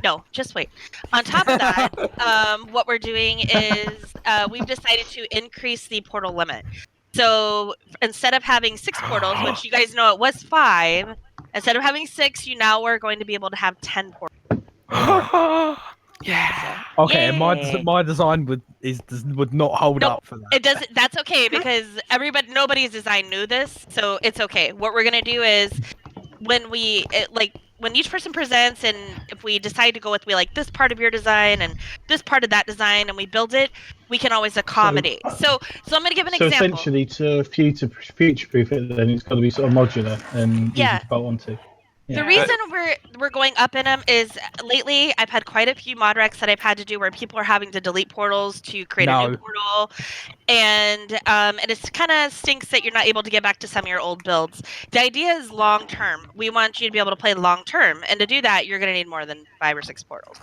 No, just wait. On top of that, what we're doing is we've decided to increase the portal limit. So instead of having 6 portals, which you guys know it was 5, instead of having 6, you now are going to be able to have 10 portals. Yeah. Okay, and Yay. my design would not hold Nope. up for that. It doesn't. That's okay because nobody's design knew this, so it's okay. What we're gonna do is when when each person presents, and if we decide to go with this part of your design and this part of that design, and we build it, we can always accommodate. So I'm gonna give an So example. essentially, to future-proof it, then it's got to be sort of modular and Yeah. easy to bolt onto. The Yeah. reason we're going up in them is lately I've had quite a few mod recs that I've had to do where people are having to delete portals to create a new No. portal, and it's kind of stinks that you're not able to get back to some of your old builds. The idea is long term. We want you to be able to play long term, and to do that, you're going to need more than 5 or 6 portals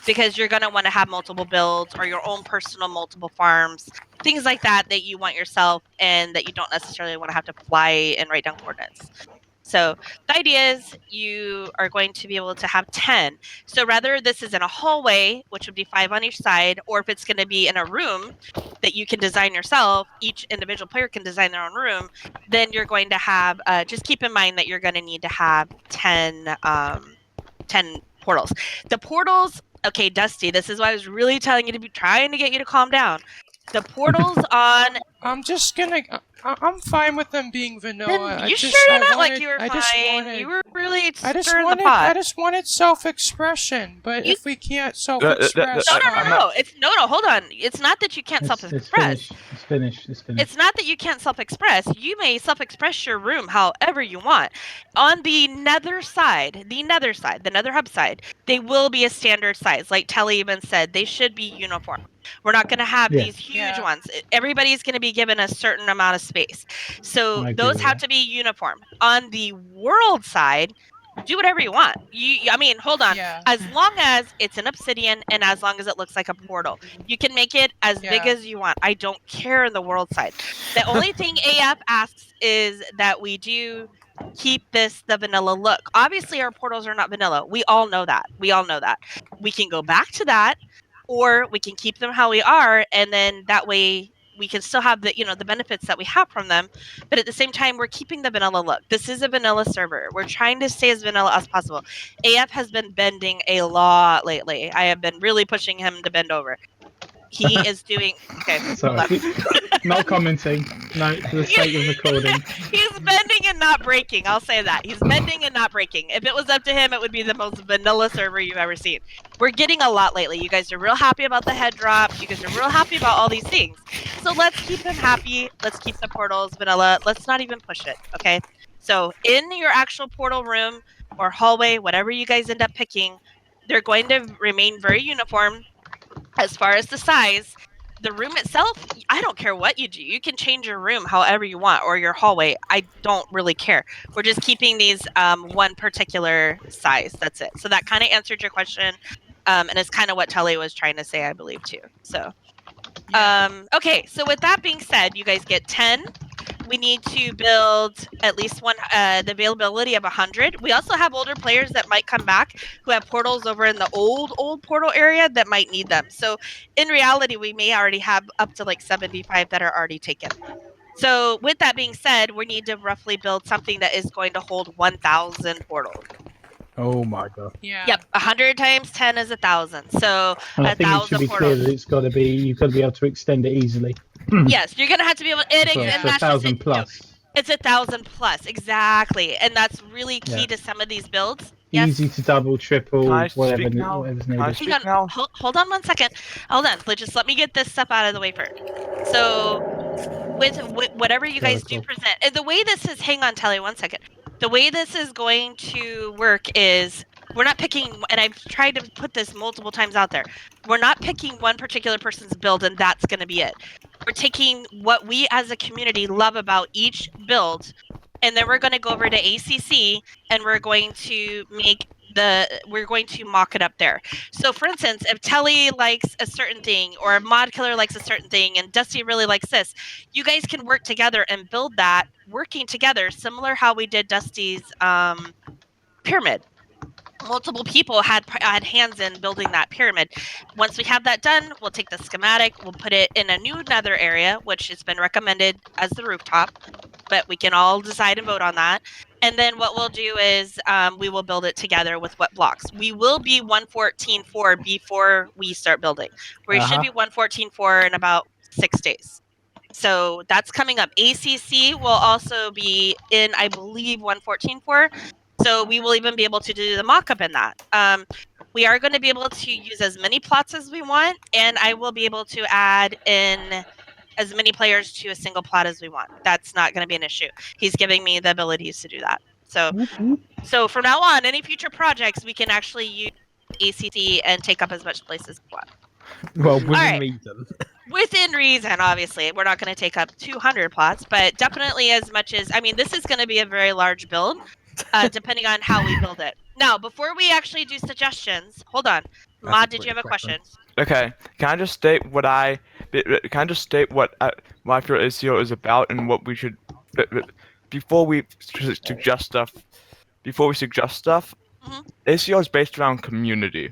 because you're going to want to have multiple builds or your own personal multiple farms, things like that that you want yourself and that you don't necessarily want to have to fly and write down coordinates. So the idea is you are going to be able to have 10. So rather this is in a hallway, which would be 5 on each side, or if it's going to be in a room that you can design yourself, each individual player can design their own room, then you're going to have, just keep in mind that you're going to need to have 10 portals. The portals, okay, Dusty, this is why I was really trying to get you to calm down. The portals on... I'm just gonna. I'm fine with them being vanilla. Then you sure you're not like you were fine? You were really stirring the pot. I just wanted self-expression, but if we can't self-express, no. It's no. Hold on. It's not that you can't self-express. It's finished. It's not that you can't self-express. You may self-express your room however you want. On the nether side, the nether hub side, they will be a standard size. Like Telly even said, they should be uniform. We're not going to have these huge ones. Everybody's going to be given a certain amount of space. So those have to be uniform. On the world side, do whatever you want. I mean, hold on. Yeah. As long as it's an obsidian and as long as it looks like a portal, you can make it as big as you want. I don't care in the world side. The only thing AF asks is that we do keep the vanilla look. Obviously, our portals are not vanilla. We all know that. We can go back to that, or we can keep them how we are, and then that way we can still have the benefits that we have from them, but at the same time we're keeping the vanilla look. This is a vanilla server. We're trying to stay as vanilla as possible. AF has been bending a lot lately. I have been really pushing him to bend over. He is doing okay. Sorry. Not commenting. No, for the sake of recording. He's bending and not breaking. I'll say that. He's bending and not breaking. If it was up to him, it would be the most vanilla server you've ever seen. We're getting a lot lately. You guys are real happy about the head drop. You guys are real happy about all these things. So let's keep them happy. Let's keep the portals vanilla. Let's not even push it, okay? So in your actual portal room or hallway, whatever you guys end up picking, they're going to remain very uniform. As far as the size, the room itself, I don't care what you do. You can change your room however you want, or your hallway. I don't really care. We're just keeping these one particular size. That's it. So that kind of answered your question, and it's kind of what Tully was trying to say, I believe, too. So, okay. So with that being said, you guys get 10. We need to build at least one, the availability of 100. We also have older players that might come back who have portals over in the old portal area that might need them. So in reality, we may already have up to like 75 that are already taken. So with that being said, we need to roughly build something that is going to hold 1,000 portals. Oh my god. Yeah. Yep, 100 times 10 is 1,000. So And I think it should be clear that you've got to be able to extend it easily. Yes, you're gonna have to be able. And that's 1,000 plus. It's 1,000 plus, exactly, and that's really key to some of these builds. Easy to double, triple, whatever's needed. Hang on, hold on 1 second. Hold on, just let me get this stuff out of the way first. So, with whatever you guys do present, and the way this is, hang on, Telly, 1 second. The way this is going to work is we're not picking, and I've tried to put this multiple times out there. We're not picking one particular person's build, and that's going to be it. We're taking what we as a community love about each build, and then we're going to go over to ACC, and we're going to mock it up there. So for instance, if Telly likes a certain thing, or Mod Killer likes a certain thing, and Dusty really likes this, you guys can work together and build that working together, similar how we did Dusty's pyramid. multiple people had hands in building that pyramid. Once we have that done, we'll take the schematic, we'll put it in a new nether area, which has been recommended as the rooftop, but we can all decide and vote on that. And then what we'll do is we will build it together with what blocks. We will be 114.4 before we start building. We should be 114.4 in about 6 days. So that's coming up. ACC will also be in, I believe, 114.4. So we will even be able to do the mock-up in that. We are going to be able to use as many plots as we want, and I will be able to add in as many players to a single plot as we want. That's not going to be an issue. He's giving me the abilities to do that. So from now on, any future projects, we can actually use ACC and take up as much space as we want. Well, within right. reason. Within reason, obviously. We're not going to take up 200 plots, but definitely as much as, I mean, this is going to be a very large build, depending on how we build it. Now, before we actually do suggestions, hold on. Mod, did you have a question? Okay, can I just state what I feel ACO is about and what we should before we suggest stuff. Before we suggest stuff, ACO is based around community.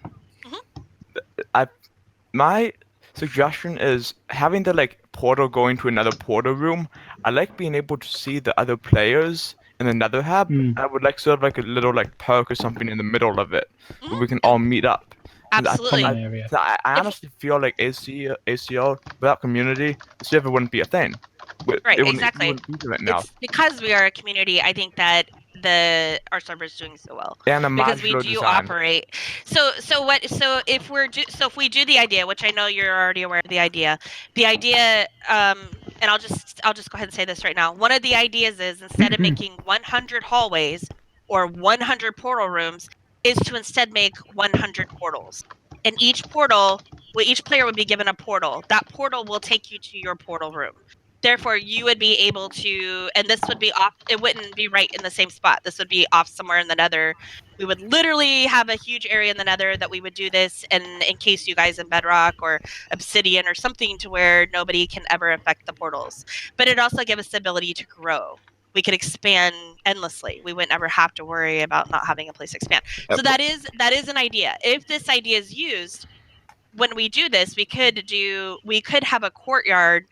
My suggestion is having the portal going to another portal room. I like being able to see the other players in the Nether Hub. I would like sort of like a little perk or something in the middle of it where we can all meet up. Absolutely. I honestly feel like ACO without community, the server wouldn't be a thing. Right, exactly. It wouldn't be right now. It's because we are a community, I think that our server is doing so well. And a because we do design. operate. So if we do the idea, which I know you're already aware of the idea, and I'll just go ahead and say this right now. One of the ideas is instead of making 100 hallways or 100 portal rooms, is to instead make 100 portals. And each player would be given a portal. That portal will take you to your portal room. Therefore, you would be able to, and this would be off, it wouldn't be right in the same spot. This would be off somewhere in the nether. We would literally have a huge area in the nether that we would do this, and in case you guys in Bedrock or Obsidian or something to where nobody can ever affect the portals. But it also gives us the ability to grow. We could expand endlessly. We wouldn't ever have to worry about not having a place to expand. So that is an idea. If this idea is used, when we do this, we could have a courtyard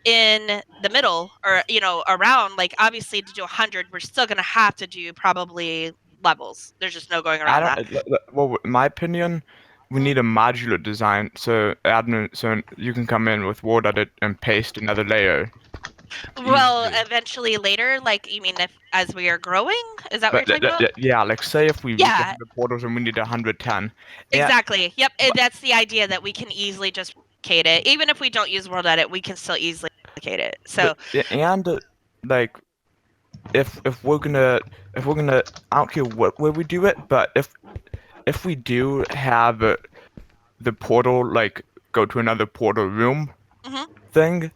in the middle, or around, obviously to do 100 we're still going to have to do probably levels. There's just no going around that. Well, in my opinion, we need a modular design so you can come in with word edit and paste another layer. Well, eventually later, you mean as we are growing? Is that what you're talking about? Yeah, say if we reach 100 portals and we need 110. Exactly. Yep, that's the idea, that we can easily just replicate it. Even if we don't use world edit, we can still easily replicate it. So if we're gonna I don't care what way we do it, but if we do have the portal go to another portal room thing,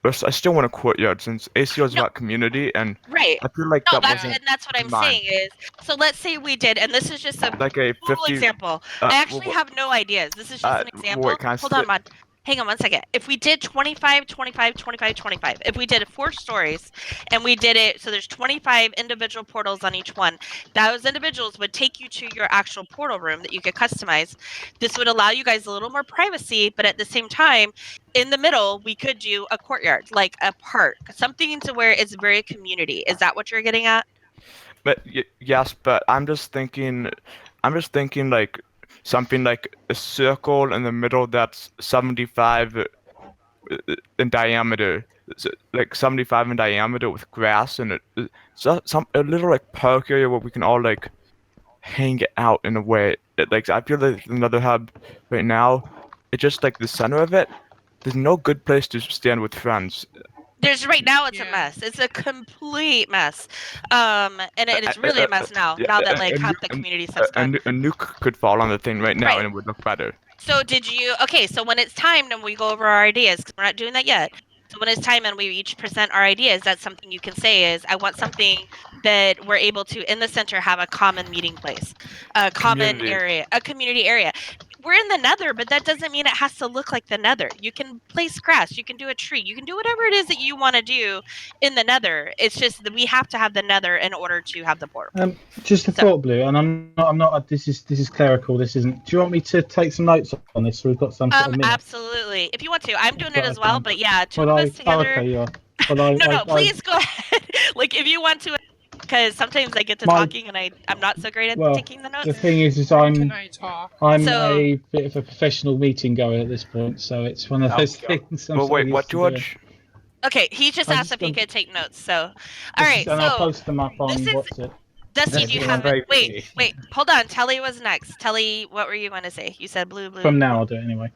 but I still want a courtyard since ACO is about community, and right. I feel like that's what I'm saying is, so let's say we did, and this is just a full example. I actually have no ideas. This is just an example. Wait, hold on, Mod. Hang on one second. If we did 25, 25, 25, 25, if we did 4 stories and we did it, so there's 25 individual portals on each one, those individuals would take you to your actual portal room that you could customize. This would allow you guys a little more privacy, but at the same time, in the middle, we could do a courtyard, like a park, something to where it's very community. Is that what you're getting at? But yes, but I'm just thinking something like a circle in the middle that's 75 in diameter, 75 in diameter with grass and a little park area where we can all hang out in a way. I feel like another hub right now, it's just the center of it. There's no good place to stand with friends. There's right now it's a mess. It's a complete mess. And it's really a mess now. Now that half the community stuff's done. A nuke could fall on the thing right now and it would look better. So so when it's time and we go over our ideas, because we're not doing that yet. So when it's time and we each present our ideas, that's something you can say is, I want something that we're able to, in the center, have a common meeting place, a common area, a community area. we're in the Nether, but that doesn't mean it has to look like the Nether. You can place grass, you can do a tree, you can do whatever it is that you want to do in the Nether. It's just that we have to have the Nether in order to have the portal. Just a So- thought, Blue, and I'm not. This is clerical. This isn't. Do you want me to take some notes on this? So we've got some sort of minute. Absolutely. If you want to, I'm doing it Right, as well. okay. But yeah, two Well, of us together. okay, yeah. Well, No, please go ahead. Like if you want to, because sometimes I get to talking and I'm not so great at taking the The notes. thing is Can I'm I talk? a bit of a professional meeting goer at this point, so it's one of those things. I'm Well, sort of wait, what, used to doing. George? Okay, he just I asked just if he don't- could take notes. So, all right. And I'll So post them up on this is- what's it. Dusty, do you That's have very it? Wait, pretty. wait, hold on. Telly was next. Telly, what were you going to say? You said blue. From now, I'll do it anyway.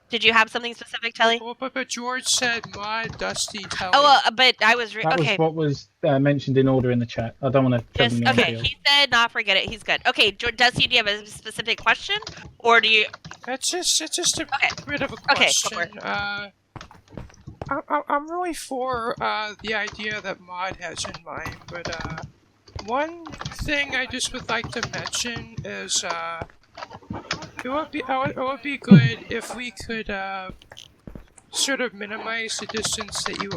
Did you have something specific, Telly? But George said Mod, Dusty, Telly. Oh, well, but I was That okay. was what was mentioned in order in the chat. I don't want to Just trouble okay. you. He said, "Not forget it." He's good. Okay, Dusty, do you have a specific question, or do you? It's just a Okay. bit of a Okay, go for question. I'm really for the idea that Mod has in mind, but one thing I just would like to mention is it would be good if we could sort of minimize the distance that you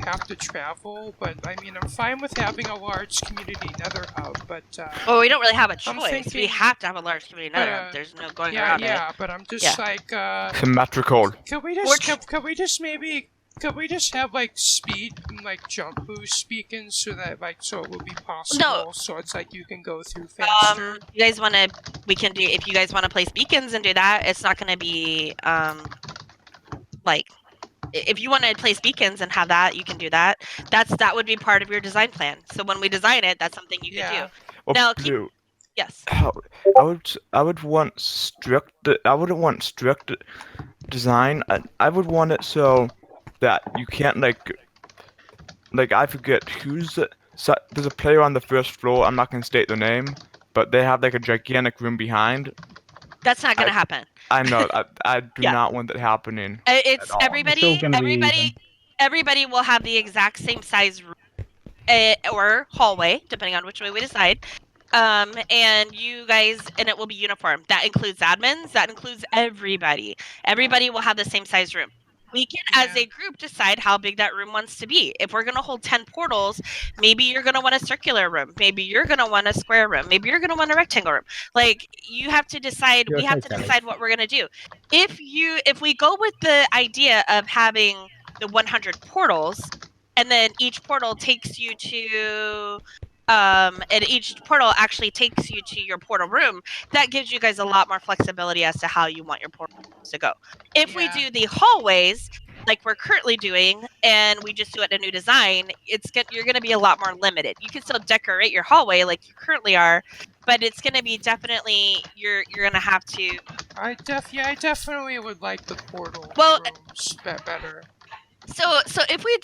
have to travel. But I mean, I'm fine with having a large community Nether hub, but Well, we don't really have a I'm choice. We thinking- have to have a large community but, nether. There's no going yeah, around yeah. it. But I'm just Yeah. like Symmetrical. Could we just have like speed and like jump boost beacons so that so it will be possible? No. So it's like you can go through faster. You guys want to? We can do. If you guys want to place beacons and do that, it's not going to be like. If you want to place beacons and have that, you can do that. That would be part of your design plan. So when we design it, that's something you Yeah. could do. Well, Now, Blue, Yes. I would want strict. I wouldn't want strict design. I would want it so that you can't like I forget who's there's a player on the first floor. I'm not gonna state the name, but they have like a gigantic room behind. That's not going to happen. I know. I do Yeah. not want that happening. It's At all. everybody. It's all gonna be even. Everybody will have the exact same size room or hallway, depending on which way we decide. And you guys, and it will be uniform. That includes admins. That includes everybody. Everybody will have the same size room. We can, as Yeah. a group, decide how big that room wants to be. If we're going to hold 10 portals, maybe you're going to want a circular room. Maybe you're going to want a square room. Maybe you're going to want a rectangle room. Like, you have to decide. You're We have okay, to Kelly. decide what we're going to do. If we go with the idea of having the 100 portals, and then each portal takes you to and each portal actually takes you to your portal room, that gives you guys a lot more flexibility as to how you want your portals to go. If we Yeah. do the hallways like we're currently doing, and we just do it in a new design, you're going to be a lot more limited. You can still decorate your hallway like you currently are, but it's going to be definitely you're going to have to. I definitely would like the portal Well, rooms better. So if we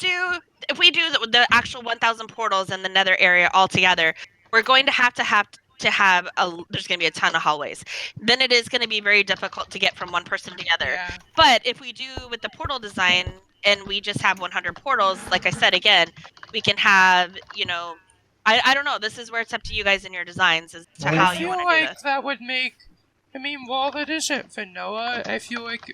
do the actual 1,000 portals in the Nether area all together, we're going to have there's going to be a ton of hallways. Then it is going to be very difficult to get from one person to the other. Yeah. But if we do with the portal design and we just have 100 portals, like I said again, we can have, I don't know. This is where it's up to you guys in your designs as to how I you feel want to do like this. that would make. I mean, while that isn't vanilla, I feel like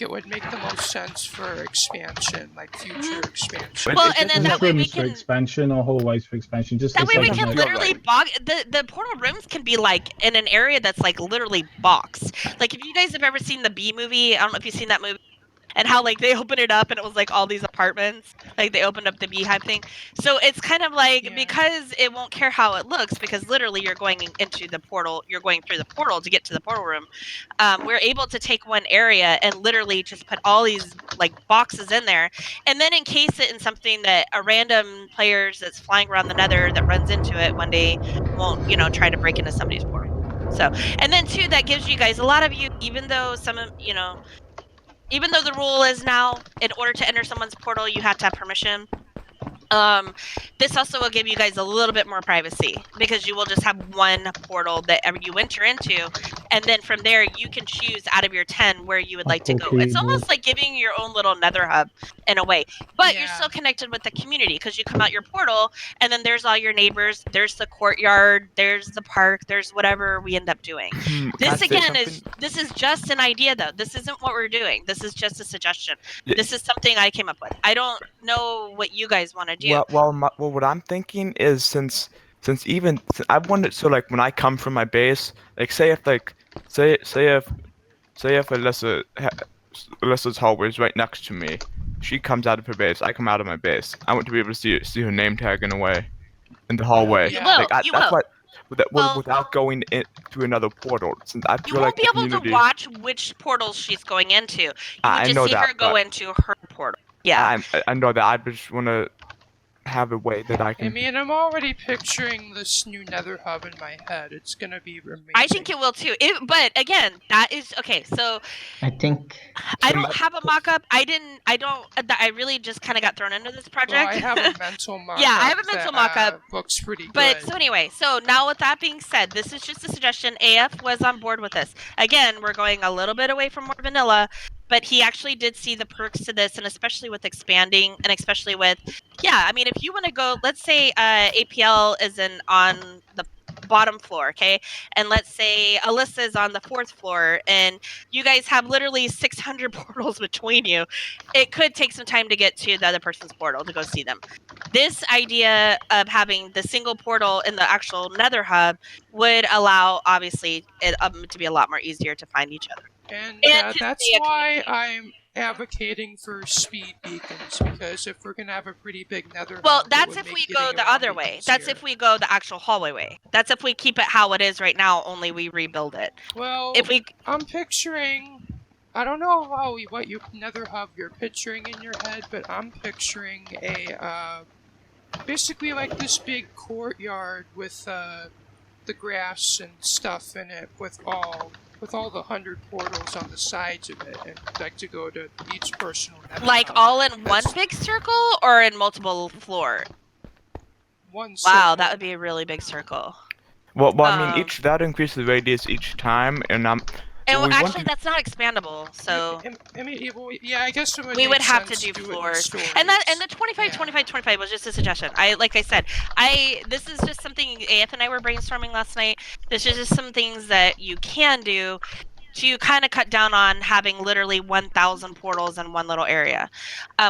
it would make the most sense for expansion, like future expansion. Well, It and then doesn't that way we Rooms for can. expansion or hallways for expansion. Just That for way we sake of can note. literally the portal rooms can be like in an area that's like literally boxed. Like if you guys have ever seen the Bee movie, I don't know if you've seen that movie, and how like they opened it up and it was like all these apartments. Like they opened up the beehive thing. So it's kind of like Yeah. because it won't care how it looks because literally you're going into the portal, you're going through the portal to get to the portal room. We're able to take one area and literally just put all these like boxes in there, and then encase it in something that a random players that's flying around the Nether that runs into it one day won't, try to break into somebody's portal. So, and then two, that gives you guys a lot of you, even though even though the rule is now in order to enter someone's portal you have to have permission. This also will give you guys a little bit more privacy because you will just have one portal that you enter into, and then from there you can choose out of your 10 where you would like to go. Cool It's keyboard. almost like giving your own little nether hub in a way, but you're Yeah. still connected with the community because you come out your portal and then there's all your neighbors, there's the courtyard, there's the park, there's whatever we end up doing. Can I This say again is something? this is just an idea though. This isn't what we're doing. This is just a suggestion. Yeah. This is something I came up with. I don't know what you guys want to do. Well, what I'm thinking is I wanted, so like when I come from my base, like say if Alyssa's hallway is right next to me, she comes out of her base, I come out of my base. I want to be able to see her name tag in a way in the hallway. Yeah. You will. Like You that's will. what Well- without going in to another portal. Since I You feel won't like be the able to community, watch which portals she's going into. You I would just know see that, her go but into her portal. Yeah. I know that. I just want to have a way that I I can. mean, I'm already picturing this new nether hub in my head. It's gonna be amazing. I think it will too. But again, that is okay. So I think I So don't my- have a mock-up. I really just kind of got thrown into this project. Well, I have a mental mock-up. Yeah, I have a mental mock-up, Looks pretty good. But so anyway, so now with that being said, this is just a suggestion. AF was on board with this. Again, we're going a little bit away from more vanilla, but he actually did see the perks to this, and especially with expanding, and especially with, yeah, I mean, if you want to go, let's say APL is on the bottom floor, okay, and let's say Alyssa is on the 4th floor, and you guys have literally 600 portals between you. It could take some time to get to the other person's portal to go see them. This idea of having the single portal in the actual nether hub would allow, obviously, it to be a lot more easier to find each other. And And to that's stay a why community. I'm advocating for speed beacons, because if we're gonna have a pretty big nether Well, hub, it that's would if make we getting go the around other it way. That's easier. if we go the actual hallway way. That's if we keep it how it is right now, only we rebuild it. Well, If we I'm picturing. I don't know what you nether hub you're picturing in your head, but I'm picturing a basically like this big courtyard with the grass and stuff in it, with all the 100 portals on the sides of it, and I'd like to go to each personal nether like hub. all in one That's big circle or in multiple floor. one Wow, circle. that would be a really big circle. Well, I mean, Um, that increases the radius each time, and And Well, we want actually, to- that's not expandable. So I mean, yeah, I guess it would we make would have to sense do it in floors, stories. and the 25 Yeah. 25 25 was just a suggestion. Like I said, this is just something AF and I were brainstorming last night. This is just some things that you can do to kind of cut down on having literally 1,000 portals in one little area.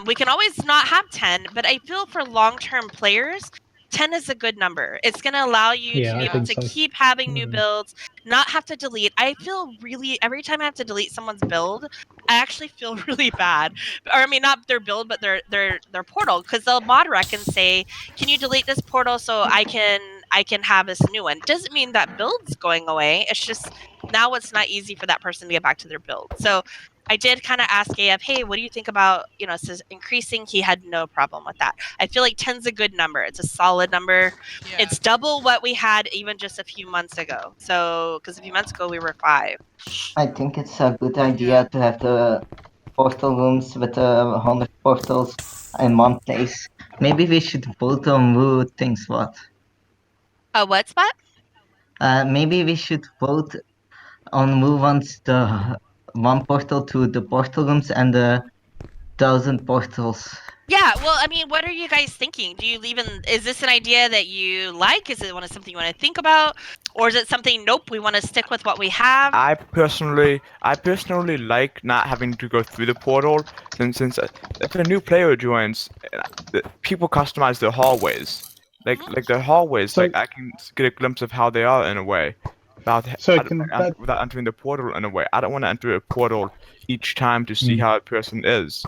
We can always not have 10, but I feel for long-term players, 10 is a good number. It's going to allow you Yeah, to be I able think to so. keep having new Mm. builds, not have to delete. I feel really, every time I have to delete someone's build, I actually feel really bad. Or I mean, not their build, but their portal, because they'll mod rec and say, "Can you delete this portal so I can have this new one?" Doesn't mean that build's going away. It's just now it's not easy for that person to get back to their build. So I did kind of ask AF, "Hey, what do you think about says increasing?" He had no problem with that. I feel like 10's a good number. It's a solid number. Yeah. It's double what we had even just a few months ago. So because a few months ago we were 5. I think it's a good idea to have the portal rooms with 100 portals in one place. Maybe we should vote on who thinks what. What spot? Maybe we should vote on who wants the one portal to the portal rooms and the 1,000 portals. Yeah, well, I mean, what are you guys thinking? Do you even is this an idea that you like? Is it something you want to think about, or is it something? Nope, we want to stick with what we have. I personally like not having to go through the portal, since if a new player joins, people customize their hallways. Like their hallways, So- like I can get a glimpse of how they are in a way, So without entering the portal in a way. I don't want to enter a portal each time to see Mm. how a person is.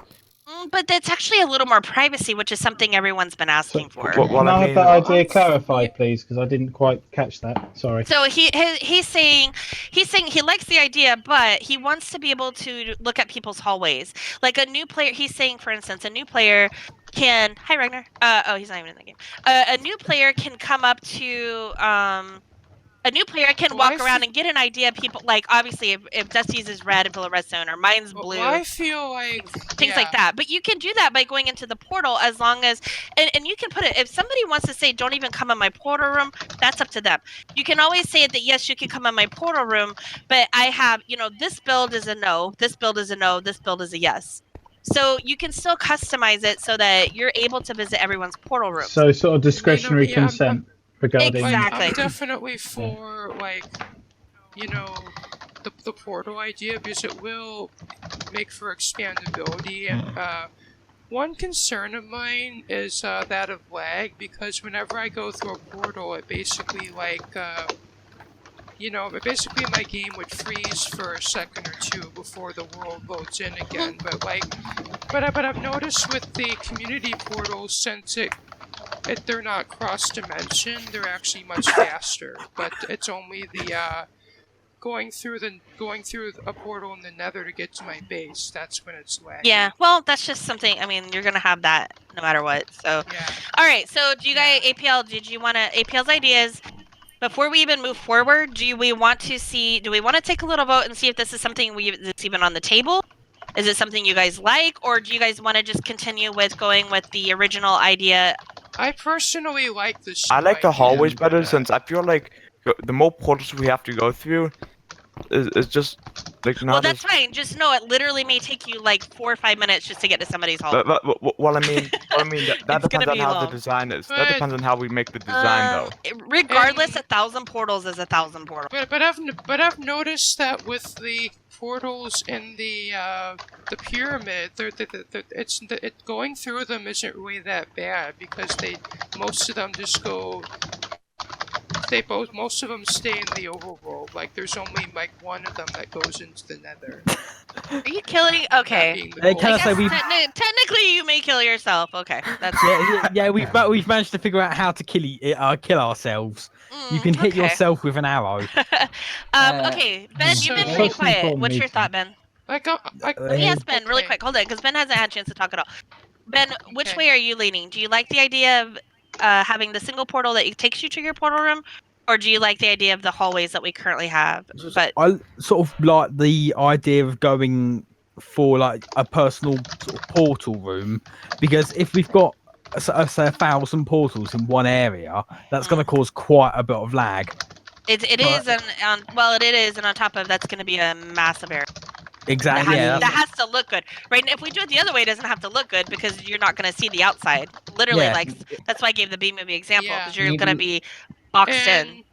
But that's actually a little more privacy, which is something everyone's been asking for. Well, Can I I have mean- that idea I'm- clarified, please? Because I didn't quite catch that. Sorry. So he's saying he likes the idea, but he wants to be able to look at people's hallways. Like a new player, he's saying, for instance, a new player can. Hi, Ragnar. Oh, he's not even in the game. A new player can come up to A new player can Well, walk around and get an idea of people, like, obviously, if Dusty's is red and full of redstone, or mine's blue, Well, I feel like things like that. But you can do that by going into the portal as long as, and you can put it, if somebody wants to say, don't even come in my portal room, that's up to them. You can always say that, yes, you can come in my portal room, but I have, this build is a no, this build is a no, this build is a yes. So you can still customize it so that you're able to visit everyone's portal rooms. So sort of discretionary yeah, I'm- consent regarding. Exactly. I'm definitely for like, the portal idea because it will make for expandability. And one concern of mine is that of lag, because whenever I go through a portal, it basically basically my game would freeze for a second or two before the world loads in again. But I've noticed with the community portals, since they're not cross-dimension, they're actually much faster. But it's only the going through a portal in the Nether to get to my base. That's when it's laggy. Yeah, well, that's just something. I mean, you're gonna have that no matter what. So, Yeah. all right. So, do you guys APL? Did you want to APL's ideas? Before we even move forward, do we want to take a little vote and see if this is something that's even on the table? Is it something you guys like, or do you guys want to just continue with going with the original idea? I personally like this. I like the idea, hallways but, better since I feel like the more portals we have to go through is just like not Well, that's as. fine. Just know it literally may take you like 4 or 5 minutes just to get to somebody's hall. Well, I mean, that It's gonna depends on be how long. the design is. But- That depends on how we make the design, though. Regardless, 1,000 portals is 1,000 portals. But I've noticed that with the portals in the pyramid, going through them isn't really that bad because most of them just go. Most of them stay in the overworld. Like there's only like one of them that goes into the Nether. Are you killing? Okay. Hey, can I say we've- Technically, you may kill yourself. Okay, that's Yeah, we've managed to figure out how to kill ourselves. You can hit okay. yourself with an arrow. Okay, Ben, you've been So- pretty First quiet. important What's your meeting. thought, Ben? Yes, Ben, really Okay. quick. Hold it, because Ben hasn't had a chance to talk at all. Ben, which Okay. way are you leaning? Do you like the idea of having the single portal that takes you to your portal room, or do you like the idea of the hallways that we currently have? But I sort of like the idea of going for like a personal sort of portal room, because if we've got say 1,000 portals in one area, that's going to cause quite a bit of lag. it is, and on top of that's going to be a massive area. Exactly. That has to look good, right? And if we do it the other way, it doesn't have to look good because you're not going to see the outside. Literally, Yeah. like that's why I gave the B movie example, Yeah. because you're going to be boxed in.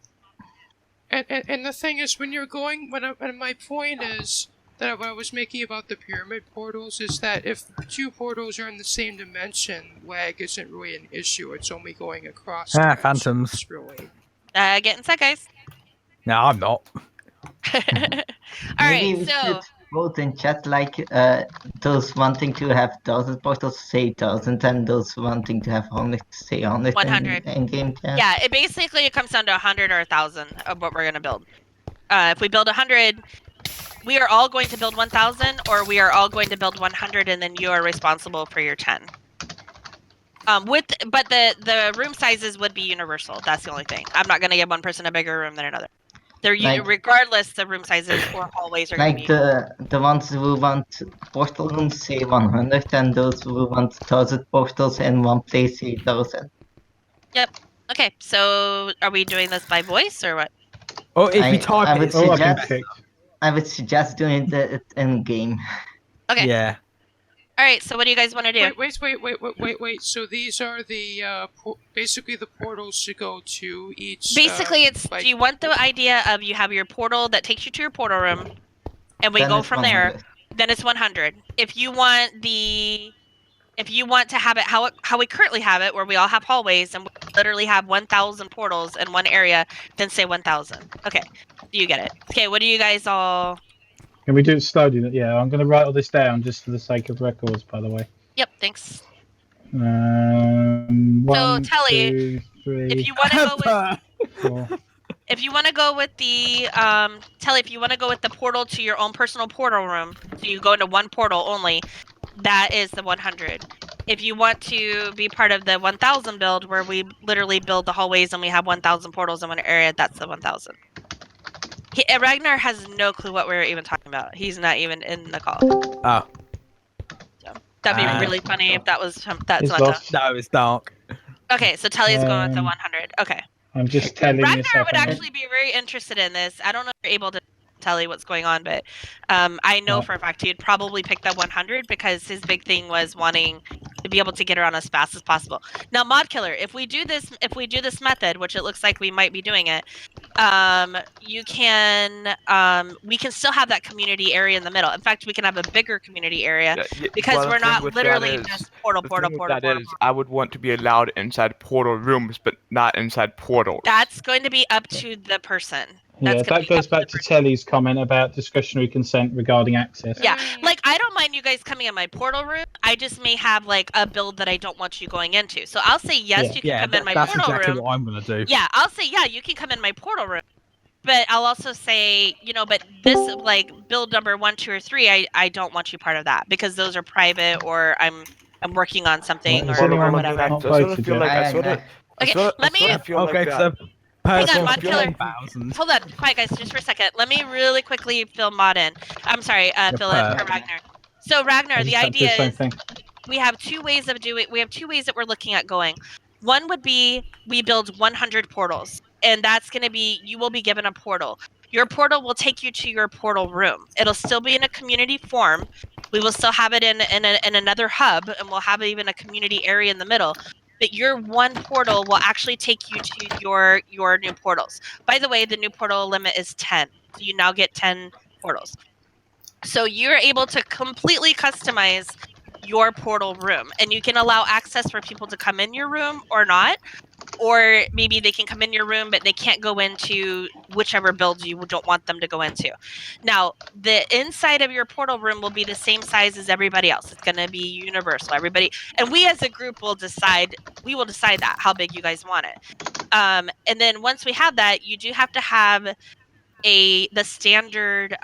And the thing is, when you're going, and my point is that what I was making about the pyramid portals is that if two portals are in the same dimension, lag isn't really an issue. It's only going across. Phantoms. dimensions, really. Get inside, guys. No, I'm not. All Maybe right, we so should vote in chat like those wanting to have 1,000 portals say 1,000 and those wanting to have 100 say 100 100. in game chat. yeah, it comes down to 100 or 1,000 of what we're going to build. If we build 100, we are all going to build 1,000, or we are all going to build 100, and then you are responsible for your 10. But the room sizes would be universal. That's the only thing. I'm not going to give one person a bigger room than another. Regardless, the room sizes or hallways are going Like to be. the ones who want portal rooms say 100 and those who want 1,000 portals in one place say 1,000. Okay, so are we doing this by voice or what? Or if I- we type I it, would it's Oh, I've been suggest- kicked. I would suggest doing it in game. Okay. Yeah. All right. So what do you guys want to do? Wait. So these are the basically the portals to go to each. Basically, it's like- do you want the idea of you have your portal that takes you to your portal room, and we Then go it's from there. 100. Then it's 100. If you want to have it how we currently have it, where we all have hallways and we literally have 1,000 portals in one area, then say 1,000. Okay, you get it. Okay, what do you guys all? Can we do it slowly? Yeah, I'm going to write all this down just for the sake of records, by the way. Yep, thanks. One, Telly, 2, 3, If you want to go with 4. If you want to go with the Telly, if you want to go with the portal to your own personal portal room, so you go into one portal only, that is the 100. If you want to be part of the 1,000 build, where we literally build the hallways and we have 1,000 portals in one area, that's the 1,000. Ragnar has no clue what we're even talking about. He's not even in the call. Oh, So that'd be Ah. really funny if that was that's He's what. lost. no, it's dark. Okay, so Tully's going with the Um, 100. Okay. I'm just telling this Ragnar up. would actually be very interested in this. I don't know if you're able to tell you what's going on, but I know Right. for a fact he'd probably pick that 100 because his big thing was wanting to be able to get around as fast as possible. Now, Mod Killer, if we do this method, which it looks like we might be doing it, you can we can still have that community area in the middle. In fact, we can have a bigger community area because well, the we're thing not with that literally is- just portal. The thing with that is, I would want to be allowed inside portal rooms, but not inside portals. That's going to be up to the person. Yeah, That's gonna that be goes up back the to person. Telly's comment about discretionary consent regarding access. Yeah, like I don't mind you guys coming in my portal room. I just may have like a build that I don't want you going into. So I'll say yes, Yeah. you can Yeah, come in my that's portal exactly room. what I'm gonna do. Yeah, I'll say yeah, you can come in my portal room. But I'll also say, but this like build number 1, 2, or 3, I don't want you part of that because those are private or I'm working on something Right, has or anyone whatever. not I sort of voted feel yet? like I I- sort of. Okay, let me- feel Okay, like so that. personal Mod Killer. 1,000. Hold on, quiet guys, just for a second. Let me really quickly fill Mod in. I'm sorry, fill in for Ragnar. So Ragnar, I the just had to do idea the same is thing. we have two ways that we're looking at going. One would be we build 100 portals, and that's going to be you will be given a portal. Your portal will take you to your portal room. It'll still be in a community form. We will still have it in another hub, and we'll have even a community area in the middle. But your one portal will actually take you to your new portals. By the way, the new portal limit is 10. So you now get 10 portals. So you're able to completely customize your portal room, and you can allow access for people to come in your room or not, or maybe they can come in your room but they can't go into whichever build you don't want them to go into. Now, the inside of your portal room will be the same size as everybody else. It's going to be universal. Everybody, and we as a group will decide. We will decide that how big you guys want it. And then once we have that, you do have to have the standard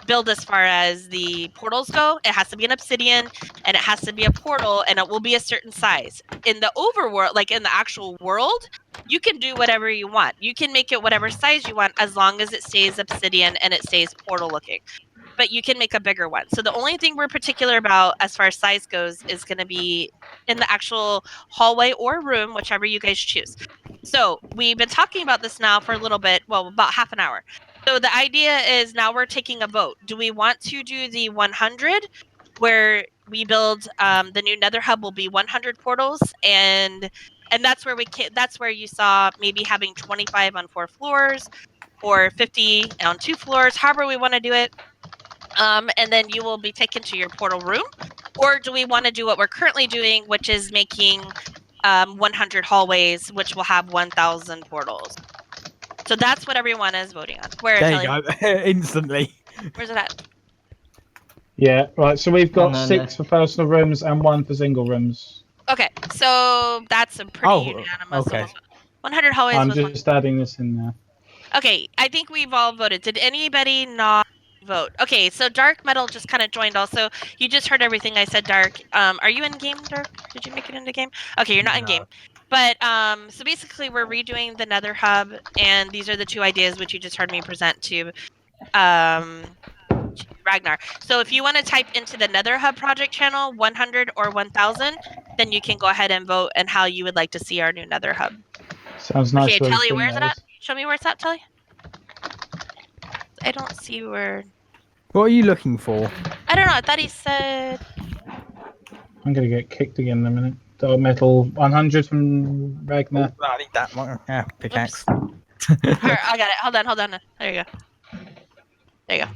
build as far as the portals go. It has to be an obsidian and it has to be a portal and it will be a certain size. In the overworld, like in the actual world, you can do whatever you want. You can make it whatever size you want as long as it stays obsidian and it stays portal looking. But you can make a bigger one. So the only thing we're particular about as far as size goes is going to be in the actual hallway or room, whichever you guys choose. So we've been talking about this now for a little bit, well, about half an hour. So the idea is now we're taking a vote. Do we want to do the 100 where we build the new Nether Hub will be 100 portals and that's where that's where you saw maybe having 25 on 4 floors or 50 on 2 floors, however we want to do it. And then you will be taken to your portal room. Or do we want to do what we're currently doing, which is making 100 hallways, which will have 1,000 portals? So that's what everyone is voting on. Where, There Telly? you go. Instantly. Where's it at? Yeah, right. So we've got No, no, 6 for personal rooms and 1 for single rooms. Okay, so that's a pretty unanimous. okay. 100 hallways I'm with one. just adding this in there. Okay, I think we've all voted. Did anybody not vote? Okay, so Dark Metal just kind of joined also. You just heard everything I said, Dark. Are you in game, Dark? Did you make it into game? Okay, you're not in game. But so basically we're redoing the Nether Hub, and these are the two ideas which you just heard me present to Ragnar. So if you want to type into the Nether Hub project channel 100 or 1000, then you can go ahead and vote and how you would like to see our new Nether Hub. Sounds nice. Okay, way of Telly, doing where's it that. at? Show me where it's at, Telly. I don't see where. What are you looking for? I don't know. I thought he said. I'm going to get kicked again in a minute. Dark Metal 100 from Ragnar. Oh, I need that one. Yeah, pickaxe. Here, I got it. Hold on. There you go.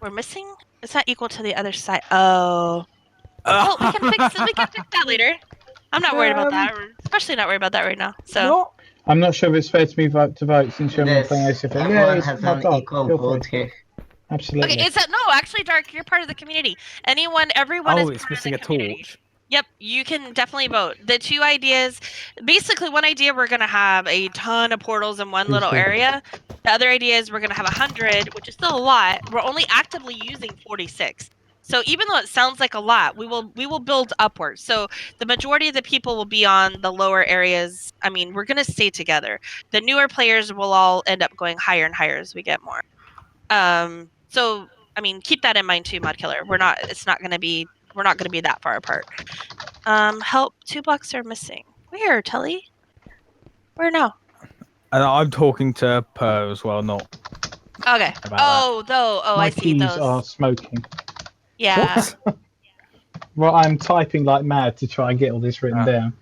We're missing. It's not equal to the other side. Oh. Well, we can fix it. We can fix that later. I'm not worried about that. Especially not worried about that right now. So. What? I'm not sure if it's fair to me to vote since you're Yes, playing ACO. Yeah, everyone it's has not an dark. equal Feel vote free. here. Absolutely. Okay, no, actually, Dark, you're part of the community. Everyone Oh, is it's part of missing the a community. torch. Yep, you can definitely vote. The two ideas, basically one idea we're going to have a ton of portals in one Who's little who? area. The other idea is we're going to have 100, which is still a lot. We're only actively using 46. So even though it sounds like a lot, we will build upwards. So the majority of the people will be on the lower areas. I mean, we're gonna stay together. The newer players will all end up going higher and higher as we get more. So I mean, keep that in mind too, Mod Killer. We're not gonna be that far apart. Help, 2 blocks are missing. Where, Tully? Where now? And I'm talking to Per as well, not Okay. about My I see keys are those. smoking. Yeah. Well, I'm typing like mad to try and get all this written Ah. down.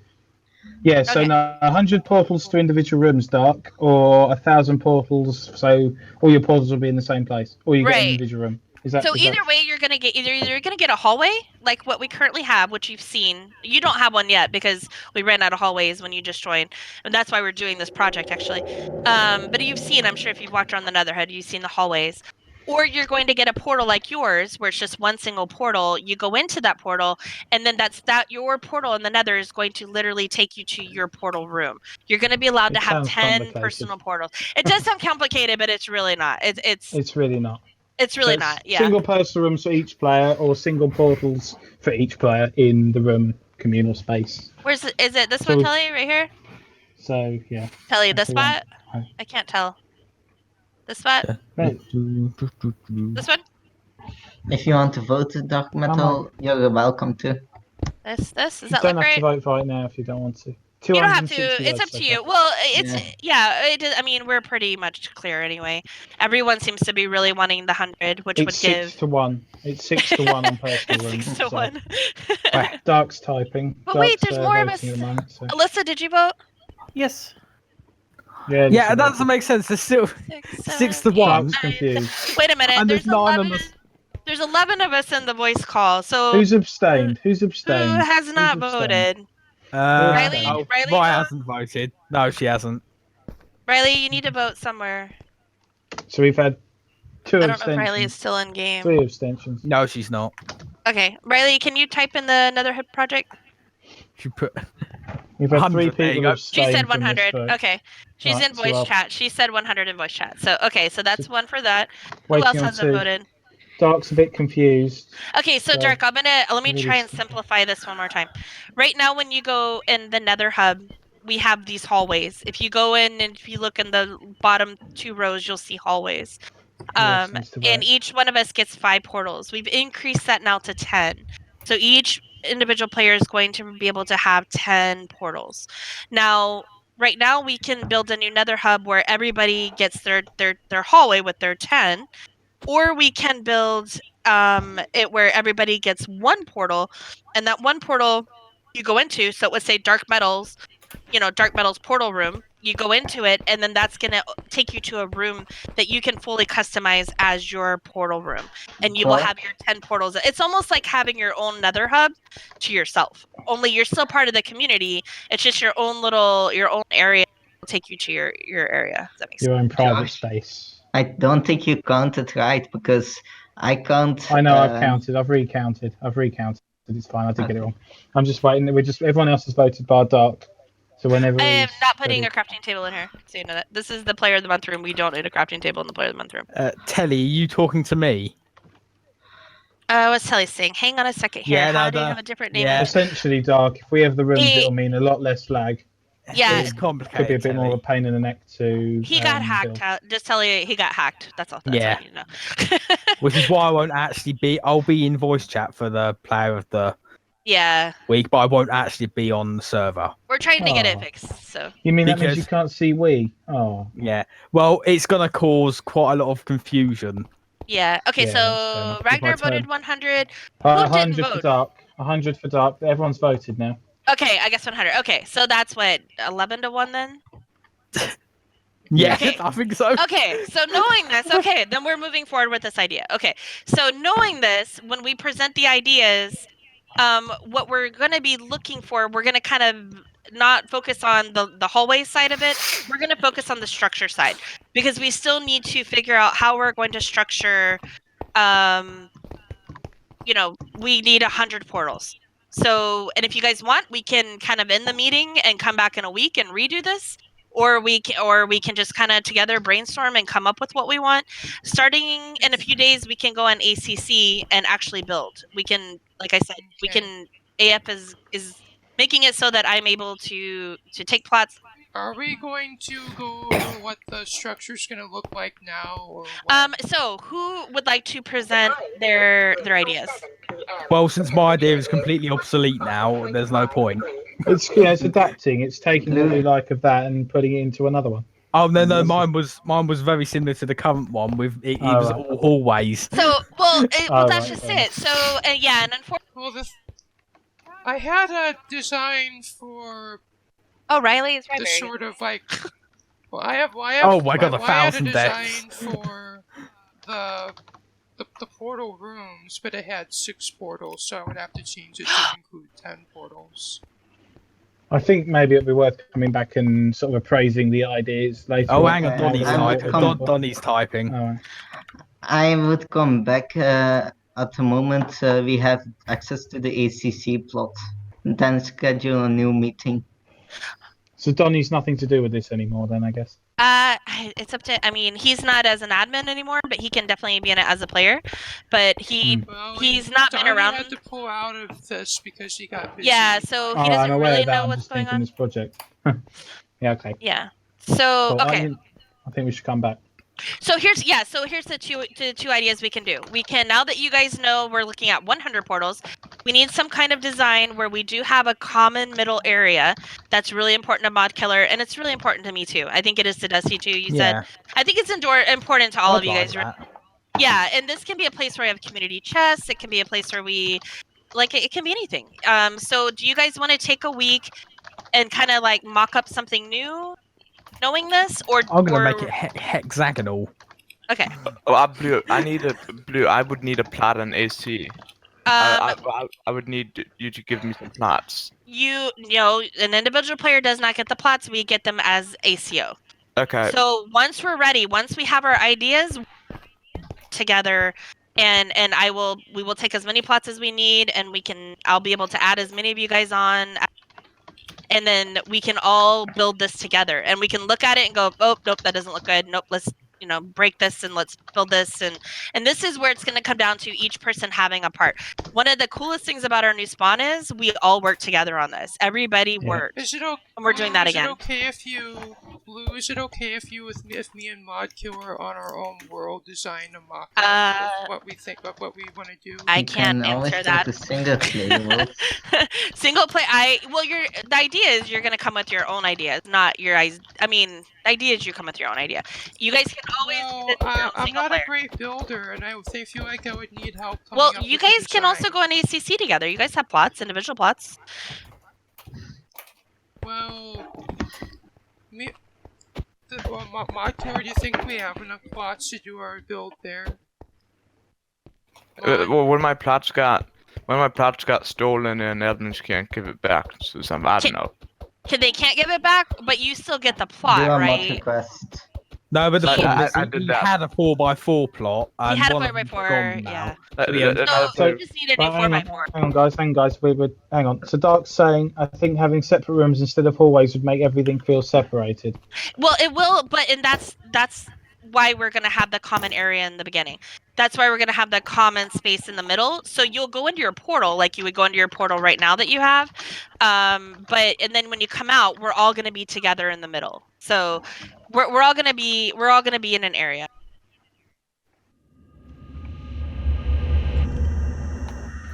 Yeah, so Okay. now 100 portals to individual rooms, Dark, or 1,000 portals, so all your portals will be in the same place, or you get an Right. individual room. Is that? So is either that... way, you're gonna get either you're gonna get a hallway like what we currently have, which you've seen. You don't have one yet because we ran out of hallways when you just joined, and that's why we're doing this project actually. But you've seen, I'm sure if you've walked around the Netherhead, you've seen the hallways. Or you're going to get a portal like yours, where it's just one single portal. You go into that portal, and then your portal in the Nether is going to literally take you to your portal room. You're going to be allowed It to have sounds 10 complicated. personal portals. It does sound complicated, but it's really not. It's really not. It's really So it's not. Yeah. Single personal rooms for each player, or single portals for each player in the room communal space. Where's is it this So one, we- Telly, right here? So yeah. Telly, that's this the one. spot? I can't tell. This spot? Right. This one? If you want to vote to Dark Metal, you're welcome to. This? Does You that don't look have to right? vote right now if you don't want to. You don't have to. 260 It's up votes to so you. far. Well, it's Yeah. it is, I mean, we're pretty much clear anyway. Everyone seems to be really wanting the 100, which It's would 6 give to 1. It's 6 to 1 on personal it's rooms. 6 to so. 1. Right. Dark's typing. But wait, Dark's there's more of voting us. at the moment. So. Alyssa, did you vote? Yes. Yeah, Yeah, that doesn't make sense. There's still 6, 6 7, to 1. Dark's confused. Wait a minute. And there's 9 on the. There's 11 of us in the voice call. So Who's abstained? Who's who abstained? has not Who's abstained? voted? Riley, Riley Vi vote? hasn't voted. No, she hasn't. Riley, you need to vote somewhere. So we've had 2 I don't know if Riley is abstentions. still in game. 3 abstentions. No, she's not. Okay, Riley, can you type in the Netherhood project? She put. We've had 3 100, there you people go. She abstain said from this 100. vote. Okay, she's Right, in so voice I'll- chat. She said 100 in voice chat. So okay, so that's one for that. Who Waiting else on hasn't 2. voted? Dark's a bit confused. Okay, so So, Dark, let me really try and s- simplify this one more time. Right now, when you go in the Nether Hub, we have these hallways. If you go in and if you look in the bottom 2 rows, you'll see hallways. Yes, needs to And vote. each one of us gets 5 portals. We've increased that now to 10. So each individual player is going to be able to have 10 portals. Now, right now we can build a new Nether Hub where everybody gets their hallway with their 10, or we can build it where everybody gets 1 portal, and that 1 portal you go into, so it would say Dark Metals, Dark Metals portal room. You go into it, and then that's going to take you to a room that you can fully customize as your portal room. And you will have your 10 portals. It's almost like having your own Nether Hub to yourself. Only you're still part of the community. It's just your own area will take you to your area. Does that make sense? Your own private Josh. space. I don't think you counted right because I can't. I know I've counted. I've recounted. It's fine. I did get it wrong. I'm just waiting. Everyone else has voted bar Dark. So whenever I am he's not putting ready. a crafting table in here, so you know that. This is the player of the month room. We don't need a crafting table in the player of the month room. Telly, are you talking to me? What's Telly saying? Hang on a second here. Yeah, How no, do you no. have a different name? Yeah. Essentially, Dark. If we have the rooms, He- it'll mean a lot less lag. Yeah, It's complicated. Could be a bit more of Telly. a pain in the neck to. he got hacked build. out. Just tell you, he got hacked. That's all. That's Yeah. all you need to know. Which is why I won't actually be. I'll be in voice chat for the player of the Yeah, week, but I won't actually be on the server. we're trying to get it Oh. fixed. So You mean that means Because- you can't see we? Oh, Yeah. Well, it's gonna cause quite a lot of confusion. yeah. Okay, Yeah, that's fair so enough. Ragnar It's my voted turn. 100. Who didn't 100 for vote? Dark. 100 for Dark. Everyone's voted now. Okay, I guess 100. Okay, so that's what 11 to 1 then. Yeah, Okay. I think so. Okay, so knowing this, okay, then we're moving forward with this idea. Okay, so knowing this, when we present the ideas, what we're going to be looking for, we're going to kind of not focus on the hallway side of it. We're going to focus on the structure side because we still need to figure out how we're going to structure. We need 100 portals. So, and if you guys want, we can kind of end the meeting and come back in a week and redo this. or we can just kind of together brainstorm and come up with what we want. Starting in a few days, we can go on ACC and actually build. We can, like I said, we Okay. can. AF is making it so that I'm able to take plots. Are we going to go over what the structure's going to look like now, or what? So who would like to present their ideas? Well, since my idea is completely obsolete now, there's no point. It's it's adapting. It's taking what we like of that and putting it into another one. Oh no, mine was very similar to the current one. With it was right. all hallways. So well, Oh, that's right, just yeah. it. So yeah, and unfortunately, Well, I had a design for oh, Riley is right. the Very sort of like. Well, I have. Oh my God, I had a 1,000 deaths. design for the portal rooms, but it had 6 portals, so I would have to change it to include 10 portals. I think maybe it'd be worth coming back and sort of appraising the ideas later. Oh, hang on, I Donny's would typing. come- Donny's typing. Oh, right. I would come back at the moment we have access to the ACC plot. Then schedule a new meeting. So Donny's nothing to do with this anymore, then I guess. it's up to. I mean, he's not as an admin anymore, but he can definitely be in it as a player. But Well, he's not been Donnie around. had to pull out of this because he got busy. Yeah, so he I'm doesn't aware really of that. know I'm what's just going thinking on. this project. Yeah. Okay. Yeah. So Well, okay. I think we should come back. So here's the two ideas we can do. We can, now that you guys know we're looking at 100 portals, we need some kind of design where we do have a common middle area. That's really important to Mod Killer, and it's really important to me too. I think it is to Dusty too. You said. I think it's important to all of you guys. That. Yeah, and this can be a place where we have community chests. It can be a place where we, like, it can be anything. So do you guys want to take a week and kind of like mock up something new, knowing this, or I'm gonna make it hexagonal. Okay. Oh, blue. I would need a plot on AC. I would need you to give me some plots. You know, an individual player does not get the plots. We get them as ACO. Okay. So once we're ready, once we have our ideas together, and we will take as many plots as we need, and I'll be able to add as many of you guys on, and then we can all build this together, and we can look at it and go, oh nope, that doesn't look good. Nope, let's break this and let's build this, and this is where it's going to come down to each person having a part. One of the coolest things about our new spawn is we all work together on this. Everybody worked. Is it okay? And we're doing that again. Is it okay if you, Blue? Is it okay if me and Mod Killer on our own world design a mock up of what we think of what we want to do? I You can't can always answer do that. the single player world. Single play. The idea is you're gonna come with your own ideas, not your eyes. I mean, the idea is you come with your own idea. You guys can always. Well, I'm single not player. a great builder, and I feel like I would need help. Well, coming up you with a guys can also design. go on ACC together. You guys have plots, individual plots. Well, Mod Killer, do you think we have enough plots to do our build there? Well, when my plots got stolen and admins can't give it back, so I don't know. They can't give it back, but you still get the plot, Do a mod right? request. No, but the I- problem is I did he that. had a 4x4 plot. He And had a one of them's 4x4, gone now. yeah. So You just need a new Well, 4x4. hang on, guys. Hang on. So Dark's saying, I think having separate rooms instead of hallways would make everything feel separated. Well, it will, and that's why we're gonna have the common area in the beginning. That's why we're gonna have the common space in the middle. So you'll go into your portal like you would go into your portal right now that you have, and then when you come out, we're all gonna be together in the middle. So we're all gonna be in an area.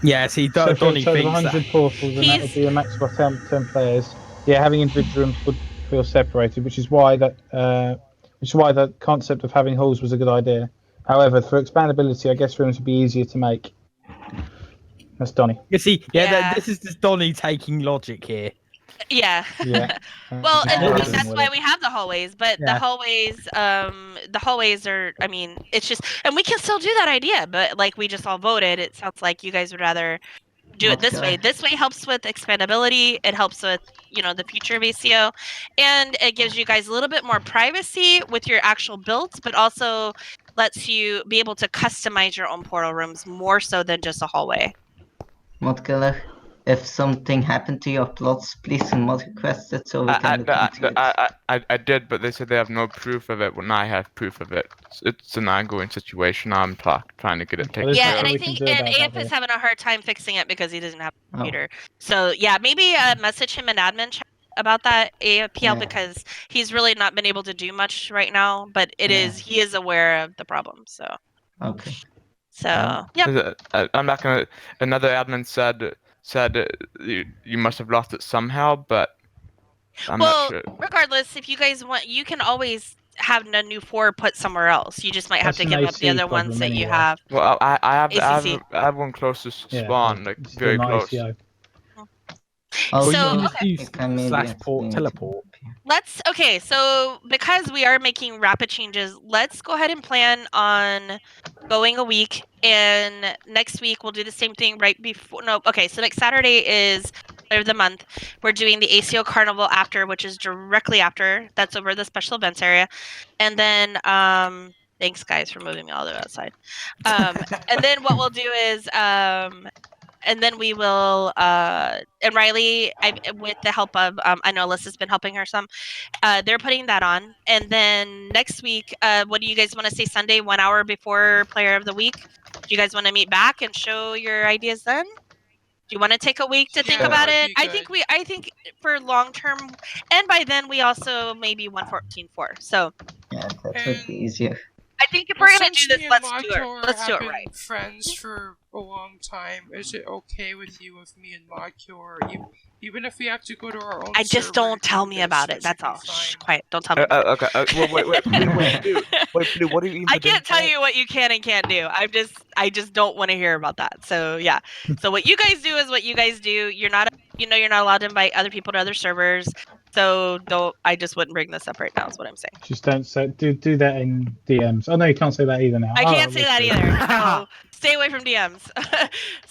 Yeah, see, So Donny for thinks 100 that. portals, and that would be a maximum of 10 players. Yeah, having individual rooms would feel separated, which is why the concept of having halls was a good idea. However, for expandability, I guess rooms would be easier to make. That's Donny. You see, Yeah. this is just Donny taking logic here. Yeah. Yeah. Well, and Yeah. that's why we have the hallways, but Yeah. the hallways are, I mean, it's just, and we can still do that idea, but like we just all voted, it sounds like you guys would rather do it this way. Okay. This way helps with expandability, it helps with, the future of ACO, and it gives you guys a little bit more privacy with your actual builds, but also lets you be able to customize your own portal rooms more so than just a hallway. Mod Killer. if something happened to your plots, please mod request it so we can look into it. I did, but they said they have no proof of it when I have proof of it. It's an ongoing situation. I'm trying to get it taken there's Yeah, care and of. I we can think do and about that AF is here. having a hard time fixing it because he doesn't have a Oh. computer. So yeah, maybe message him in admin chat about that APL Yeah. because he's really not been able to do much right now, but he is aware of the problem. So Okay. yep. I'm not gonna. Another admin said you must have lost it somehow, but I'm not Well, sure. regardless, if you guys want, you can always have a new 4 put somewhere else. You just might have That's to an give up the AC other ones problem that you anyway. have. Well, ACC. I have one close to Yeah, spawn, like it's very still not close. ACO. Also, Or you can So, just use you can maybe /port explain it. teleport. So because we are making rapid changes, let's go ahead and plan on going a week. And next week we'll do the same thing right before. No, okay. So next Saturday is of the month. We're doing the ACO Carnival after, which is directly after. That's over the special events area. And then, thanks guys for moving me all the way outside. And then what we'll do is, and then we will, and Riley, with the help of, I know Alyssa's been helping her some. They're putting that on, and then next week, what do you guys want to say? Sunday, 1 hour before Player of the Week. Do you guys want to meet back and show your ideas then? Do you want to take a week to think Yeah, that about would it? be I think for long term, and by then we also maybe 114.4. So Yeah, that would be easier. I think if we're gonna do Since this, me and let's do it. Modcore Let's do have it been right. friends for a long time, is it okay with you if me and Modcore, even if we have to go to our own I just server don't to tell do me this, about that it. That's should be all. Shh, fine. quiet. Don't tell me. About Okay. Well, wait, Blue. Wait, Blue. What do you mean? I can't tell you what you can and can't do. I just don't want to hear about that. So yeah. So what you guys do is what you guys do. You're not allowed to invite other people to other servers. So don't. I just wouldn't bring this up right now. Is what I'm saying. Just don't say do that in DMs. Oh no, you can't say that either now. I Oh, can't say that wicked. either. So stay away from DMs.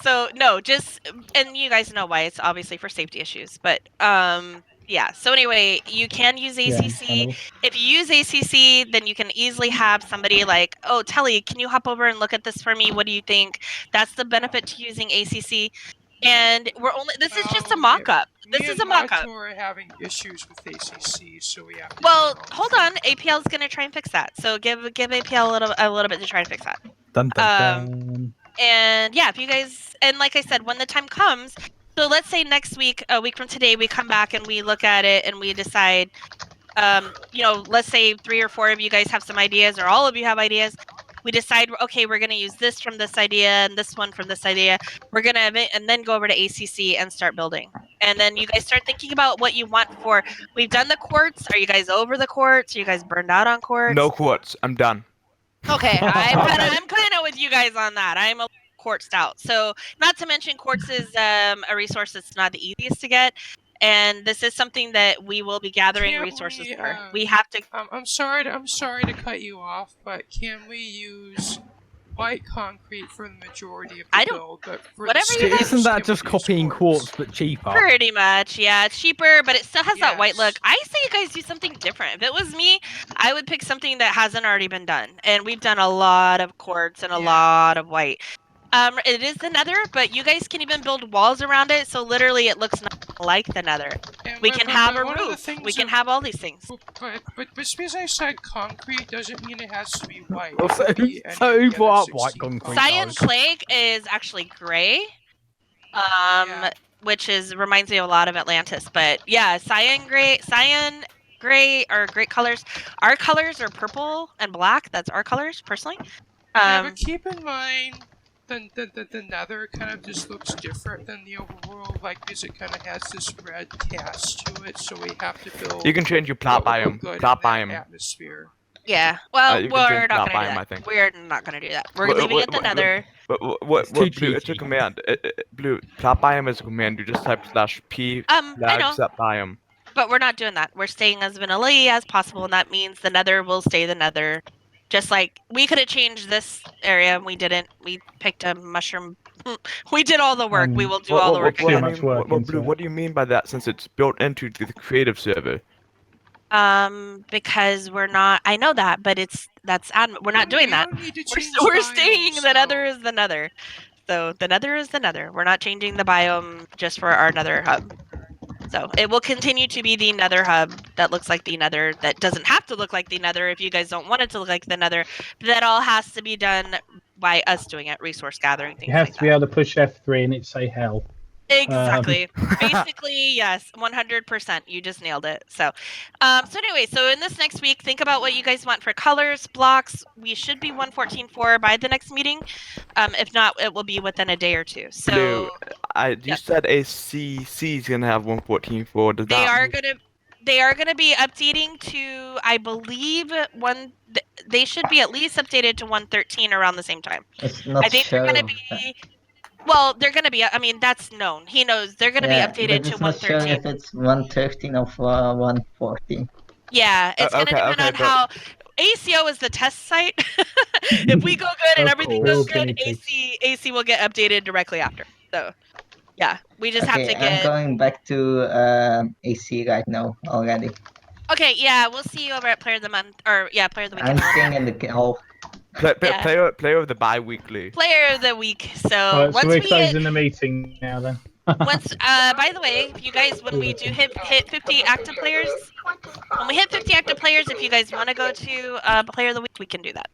So no, just and you guys know why. It's obviously for safety issues. But yeah. So anyway, you can use Yeah, ACC. understandable. If you use ACC, then you can easily have somebody like, oh, Telly, can you hop over and look at this for me? What do you think? That's the benefit to using ACC. And this is just a mock-up. This is a mock-up. Me and Modcore are having issues with ACC, so we have to Well, do our own hold thing. on. APL is going to try and fix that. So give APL a little bit to try and fix that. Dun, dun, dun. And yeah, if you guys, and like I said, when the time comes, so let's say next week, a week from today, we come back and we look at it and we decide, let's say 3 or 4 of you guys have some ideas or all of you have ideas. We decide, okay, we're going to use this from this idea and this one from this idea. We're going to, and then go over to ACC and start building. And then you guys start thinking about what you want for, we've done the quartz. Are you guys over the quartz? Are you guys burned out on quartz? No quartz. I'm done. Okay, I'm kind of with you guys on that. I'm a quartzed out. So, not to mention, quartz is a resource that's not the easiest to get, and this is something that we will be gathering Can't resources we, for. We have to. I'm sorry to cut you off, but can we use white concrete for the majority of the build? But for whatever the you guys- stairs, Isn't that can we just use copying quartz but cheaper? Pretty much, yeah. It's cheaper, but it still has that white Yes. look. I say you guys do something different. If it was me, I would pick something that hasn't already been done. And we've done a lot of quartz and a lot of white. It is the Nether, but you guys can even build walls around it, so literally it looks nothing like the Nether. We can have a roof. We can have all these things. But just because I said concrete doesn't mean it has to be white. Well, It could be any so of the who brought other up white 16 concrete? Cyan does. clay is actually gray, which reminds me of a lot of Atlantis. But yeah, cyan gray are great colors. Our colors are purple and black. That's our colors, personally. Yeah, but keep in mind, the Nether kind of just looks different than the overworld, like because it kind of has this red cast to it, so we have to build. You can change your plot biome. Plot biome. Atmosphere. Yeah. Well, you can we're change not plot going to biome, do I that. think. We're not going to do that. We're leaving it the Nether. What It's too Blue? It's a cheeky. command. Blue, plot biome is a command. You just type /p I know. set biome. But we're not doing that. We're staying as vanilla as possible, and that means the Nether will stay the Nether. Just like we could have changed this area, and we didn't. We picked a mushroom. We did all the work. We will do all the work. Too much work into Blue, it. what do you mean by that? Since it's built into the creative server. Because we're not. I know that, but that's admin. We're not doing that. We don't need to change We're biomes, staying the so- Nether is the Nether. So the Nether is the Nether. We're not changing the biome just for our Nether hub. So it will continue to be the Nether hub that looks like the Nether. That doesn't have to look like the Nether if you guys don't want it to look like the Nether. But that all has to be done by us doing it, resource gathering, You things have like to be that. able to push F3 and it say hell. Exactly. Basically, yes, 100%. You just nailed it. So anyway, so in this next week, think about what you guys want for colors, blocks. We should be 114.4 by the next meeting. If not, it will be within a day or two. So Blue, you yes. said ACC is gonna have 114.4. Does they that are mean- gonna they are gonna be updating to, I believe, they should be at least updated to 113 around the same time. It's not I think they're sure gonna of that. be well, they're gonna be. I mean, that's known. He knows they're gonna be Yeah, updated but to it's not sure 113. if it's 113 or 114. Yeah, it's gonna depend okay, on but how ACO is the test site. If we go good and Of everything course. goes We're all good, guinea pigs. AC will get updated directly after. So yeah, we just have Okay, to I'm get. going back to AC right now already. Okay, yeah, we'll see you over at Player of the Month, or yeah, Player of the Week. I'm Everyone. staying in the hall. Yeah. player of the bi-weekly. Player of the Week. So Right, so once we're we get closing the meeting now then. once by the way, if you guys when we do hit 50 active players, when we hit 50 active players, if you guys want to go to Player of the Week, we can do that.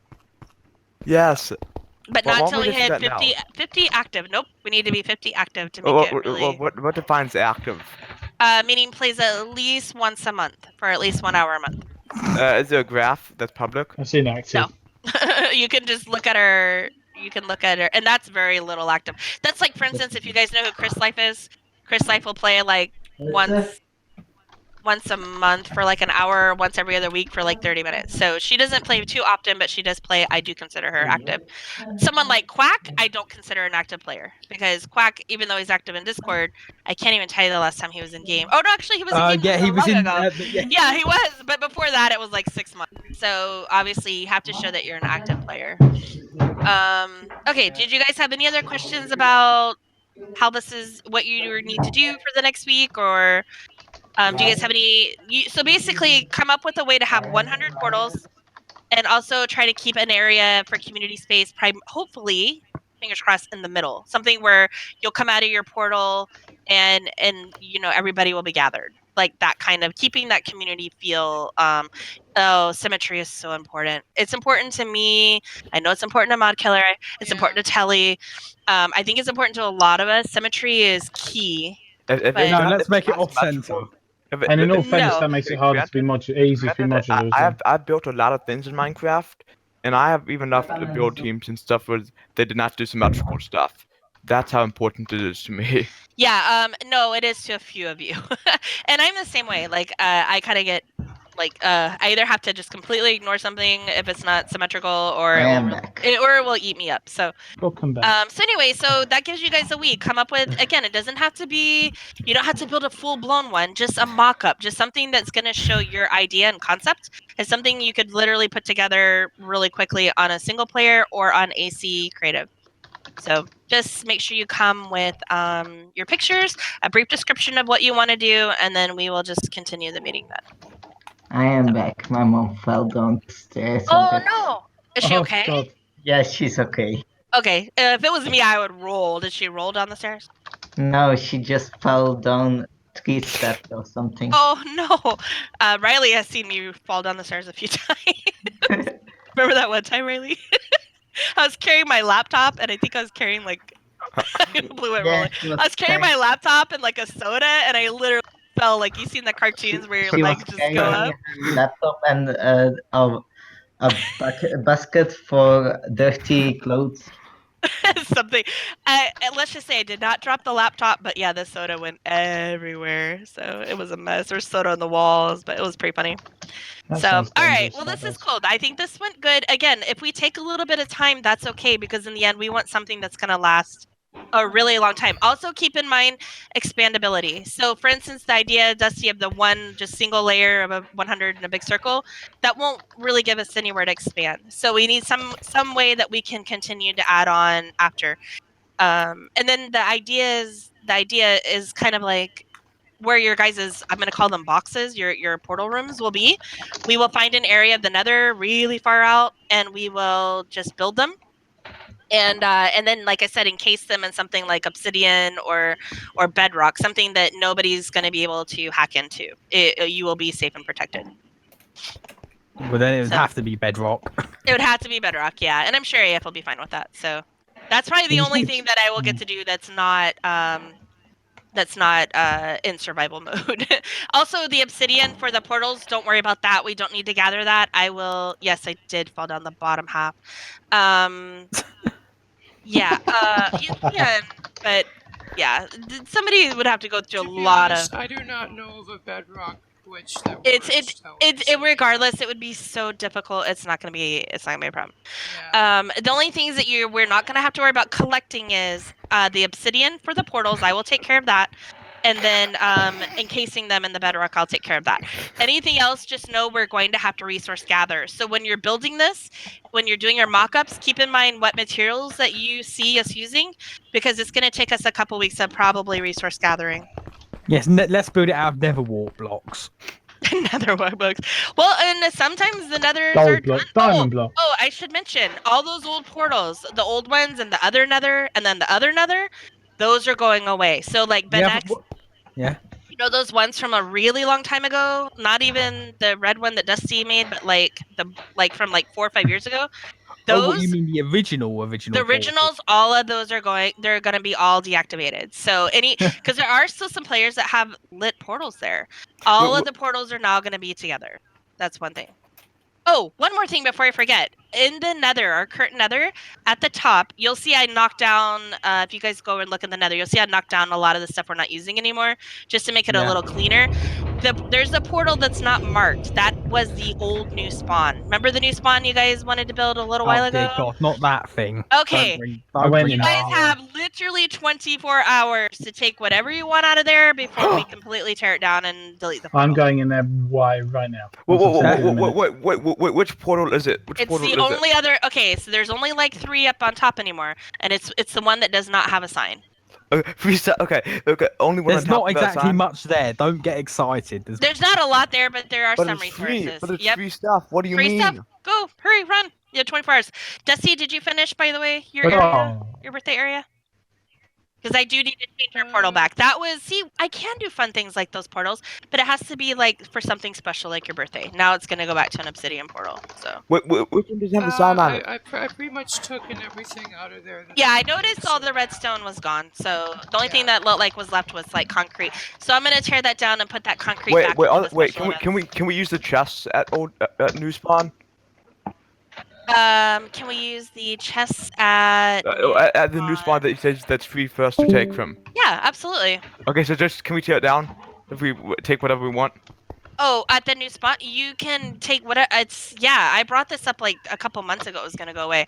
Yes. But Well, not why until don't we we just do hit that 50, now? 50 active. Nope, we need to be 50 active to make it really. What defines active? Meaning plays at least once a month for at least 1 hour a month. Is there a graph that's public? That's inactive. No. You can just look at her. You can look at her, and that's very little active. That's like, for instance, if you guys know who Chris Life is, Chris Life will play like once a month for like an hour, once every other week for like 30 minutes. So she doesn't play too often, but she does play. I do consider her active. Someone like Quack, I don't consider an active player because Quack, even though he's active in Discord, I can't even tell you the last time he was in game. Oh no, actually he was in game Yeah, he was long in. ago. Yeah. Yeah, he was, but before that it was like 6 months. So obviously you have to show that you're an active player. Okay, did you guys have any other questions about how this is what you need to do for the next week, or do you guys have any? So basically, come up with a way to have 100 portals, and also try to keep an area for community space. Hopefully, fingers crossed, in the middle, something where you'll come out of your portal and everybody will be gathered, like that kind of keeping that community feel. Oh, symmetry is so important. It's important to me. I know it's important to Mod Killer. It's important to Telly. I think it's important to a lot of us. Symmetry is key. But No, let's if make it not off center. symmetrical- And in all fairness, No. that makes it harder to be easy to be Granted, modular as well. I've built a lot of things in Minecraft, and I have even enough to build teams and stuff where they did not do symmetrical stuff. That's how important it is to me. Yeah, no, it is to a few of you. And I'm the same way. Like, I kind of get I either have to just completely ignore something if it's not symmetrical, or I it will am back. or it will eat me up. So Welcome back. so anyway, so that gives you guys a week. Come up with, again, it doesn't have to be, you don't have to build a full blown one, just a mock up, just something that's going to show your idea and concept. It's something you could literally put together really quickly on a single player or on AC Creative. So just make sure you come with your pictures, a brief description of what you want to do, and then we will just continue the meeting then. I am back. My mom fell downstairs. Oh no! Is she Oh, okay? God. Yeah, she's okay. Okay, if it was me, I would roll. Did she roll down the stairs? No, she just fell down 3 steps or something. Oh no! Riley has seen me fall down the stairs a few times. Remember that one time, Riley? I was carrying my laptop, and I think I was carrying like blew it Yeah, rolling. she was I was carrying my laptop and like a soda, and I literally fell. Like, you seen the cartoons where your she was legs just go carrying up? her laptop and a basket for dirty clothes. Something. Let's just say I did not drop the laptop, but yeah, the soda went everywhere, so it was a mess. There's soda on the walls, but it was pretty funny. That So, all sounds right. dangerous, Well, that this is does. cool. I think this went good. Again, if we take a little bit of time, that's okay, because in the end, we want something that's going to last a really long time. Also, keep in mind expandability. So, for instance, the idea, Dusty, of the one just single layer of a 100 in a big circle, that won't really give us anywhere to expand. So, we need some way that we can continue to add on after. And then the idea is kind of like where your guys's, I'm going to call them boxes, your portal rooms will be. We will find an area of the Nether really far out, and we will just build them. and then, like I said, encase them in something like obsidian or bedrock, something that nobody's going to be able to hack into. You will be safe and protected. But then it would So- have to be bedrock. It would have to be bedrock, yeah, and I'm sure AF will be fine with that. So that's probably the You only think- thing that I will get to do that's not in survival mode. Also, the obsidian for the portals, don't worry about that. We don't need to gather that. I will. Yes, I did fall down the bottom half. Yeah, you can, but yeah, somebody would have to go through To a be lot honest, of. I do not know of a bedrock glitch that It's works. regardless, it would be so difficult. It's not gonna be a problem. Yeah. The only things that we're not gonna have to worry about collecting is the obsidian for the portals. I will take care of that. And then encasing them in the bedrock, I'll take care of that. Anything else, just know we're going to have to resource gather. So when you're building this, when you're doing your mock-ups, keep in mind what materials that you see us using, because it's going to take us a couple weeks of probably resource gathering. Yes, let's build it out of nether wart blocks. Nether books. Well, and sometimes the nethers are Gold block, diamond block. Oh, I should mention all those old portals, the old ones and the other nether, and then the other nether, those are going away. So like Yeah. you know those ones from a really long time ago? Not even the red one that Dusty made, but like from like 4 or 5 years ago. Those, Oh, what you mean the original the portal? originals, all of those are they're going to be all deactivated. So because there are still some players that have lit portals there. All of the portals are now going to be together. That's one thing. Oh, one more thing before I forget. In the nether, our current nether, at the top, you'll see I knocked down, if you guys go and look in the nether, you'll see I knocked down a lot of the stuff we're not using anymore, just to make it a Yeah. little cleaner. There's a portal that's not marked. That was the old new spawn. Remember the new spawn you guys wanted to build a little while Oh dear ago? God, not that thing. Okay. I went bring in You that guys up. have literally 24 hours to take whatever you want out of there before we completely tear it down and delete the portal. I'm going in there right now. Wait, Once I've taken a minute. wait, which portal is it? Which It's portal the is only other. Okay, so there's only like 3 up on top anymore, and it's the one that does not have a sign. it? Okay, only one There's on top not of that exactly sign? much there. Don't get excited. There's not a lot there, but there are But some it's free. resources. But it's Yep, free stuff. What do you free mean? stuff. Go, hurry, run. Yeah, 24 hours. Dusty, did you finish, by the way, your But, area, oh, your birthday area? Because I do need to change our portal back. That was, see, I can do fun things like those portals, but it has to be like for something special, like your birthday. Now it's gonna go back to an obsidian portal. So. Which one doesn't have the sign on it? I pretty much took in everything out of there. Yeah, I noticed all the redstone was gone. So the only thing that looked like was left was like concrete. So I'm gonna tear that down and put that concrete back. into the special Can we use the chests at new spawn? Can we use the chests at? At the new spawn that says that's free for us to take from. Yeah, absolutely. Okay, so just can we tear it down if we take whatever we want? Oh, at the new spot, you can take what it's. Yeah, I brought this up like a couple months ago. It was gonna go away,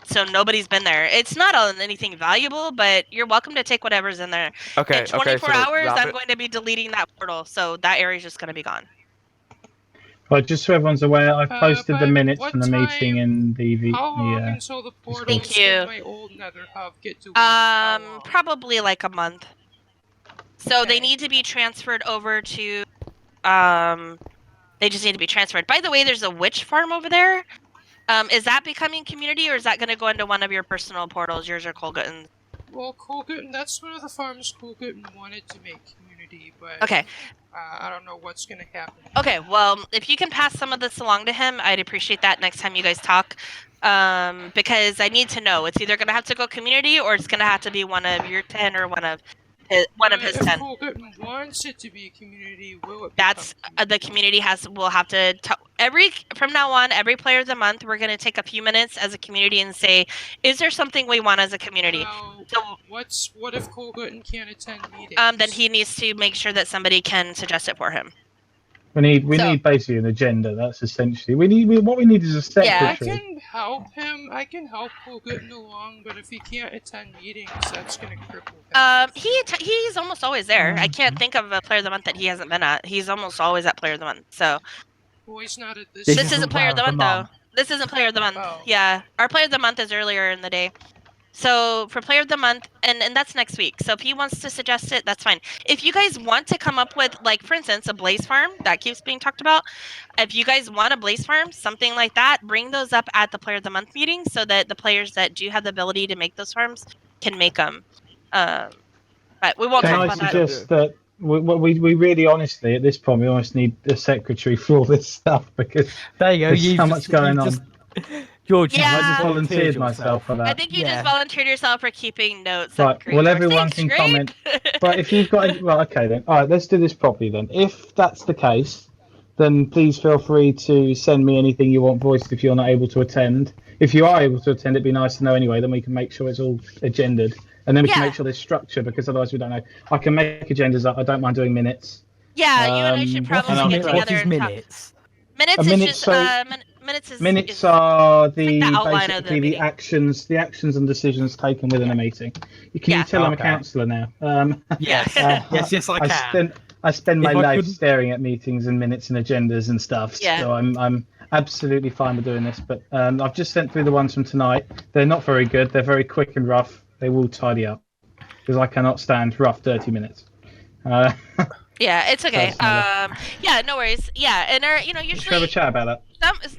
so nobody's been there. It's not on anything valuable, but you're welcome to take whatever's in there. Okay. In 24 so hours, drop I'm it. going to be deleting that portal, so that area's just gonna be gone. but just so everyone's aware, I've posted the by minutes what from the meeting in the How long until the Thank portals you. in my old nether hub get deleted? How long? Probably like a month. So they Okay. need to be transferred over to. They just need to be transferred. By the way, there's a witch farm over there. Is that becoming community, or is that going to go into one of your personal portals, yours or Colgutton's? Well, Colgutton, that's one of the farms Colgutton wanted to make community, but Okay. I don't know what's gonna happen. Okay, well, if you can pass some of this along to him, I'd appreciate that next time you guys talk. Because I need to know. It's either going to have to go community, or it's going to have to be one of your 10 or one of his If 10. Colgutton wants it to be a community, will it? That's the community will have to from now on, every player of the month, we're going to take a few minutes as a community and say, is there something we want as a community? Well, So what if Colgutton can't attend meetings? then he needs to make sure that somebody can suggest it for him. We need basically an agenda. That's essentially what we need is a Yeah. I secretary. can help him. I can help Colgutton along, but if he can't attend meetings, that's gonna cripple him. He's almost always there. I can't think of a player of the month that he hasn't been at. He's almost always at player of the month. So Well, he's not at this. This this isn't player of the month though. This isn't player of the month. Oh. Yeah, our player of the month is earlier in the day. So for player of the month, and that's next week. So if he wants to suggest it, that's fine. If you guys want to come up with, like, for instance, a blaze farm that keeps being talked about, if you guys want a blaze farm, something like that, bring those up at the player of the month meeting so that the players that do have the ability to make those farms can make them. But we won't Can talk I about that. suggest that we really honestly at this point we almost need a secretary for all this stuff because There you go. there's You've so just, much going you've on. just, George, you've Yeah. I just just volunteered myself for I that. think you Yeah. just volunteered yourself for keeping notes. Right. That's great, Well, George. everyone Thanks, can great. comment. But if you've got, well, okay then. All right, let's do this properly then. If that's the case, then please feel free to send me anything you want voiced if you're not able to attend. If you are able to attend, it'd be nice to know anyway. Then we can make sure it's all agended, and then we can Yeah. make sure there's structure because otherwise we don't know. I can make agendas up. I don't mind doing minutes. Yeah, you and I should And probably I'll get try- what together is and talk. minutes? Minutes A is minute, just so- minutes is Minutes are like the outline of the basically the meeting. actions and decisions taken within a meeting. Can Yeah. you tell I'm a Okay. counsellor now? Yes. Yeah. yes, I can. I spend my If I life couldn't- staring at meetings and minutes and agendas and stuff. Yeah. So I'm absolutely fine with doing this. But I've just sent through the ones from tonight. They're not very good. They're very quick and rough. They will tidy up because I cannot stand rough, dirty minutes. Yeah, it's okay. Personally. Yeah, no worries. Yeah, and Should we have a usually chat about that?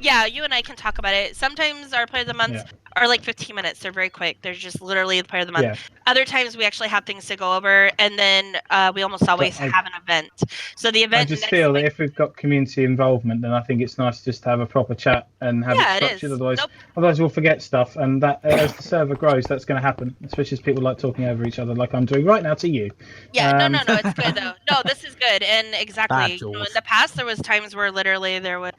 yeah, you and I can talk about it. Sometimes our player of the months Yeah. are like 15 minutes. They're very quick. They're just literally the player of the month. Yeah. Other times we actually have things to go over, and then we almost always I- have an event. So the I event just next feel week. that if we've got community involvement, then I think it's nice just to have a proper chat and have Yeah, it it structured. is. Otherwise, Nope. otherwise we'll forget stuff, and that as the server grows, that's going to happen. Especially as people like talking over each other, like I'm doing right now to you. Yeah, no, Um, it's good though. No, this is good, and exactly. Bad, In Jules. the past, there was times where literally there was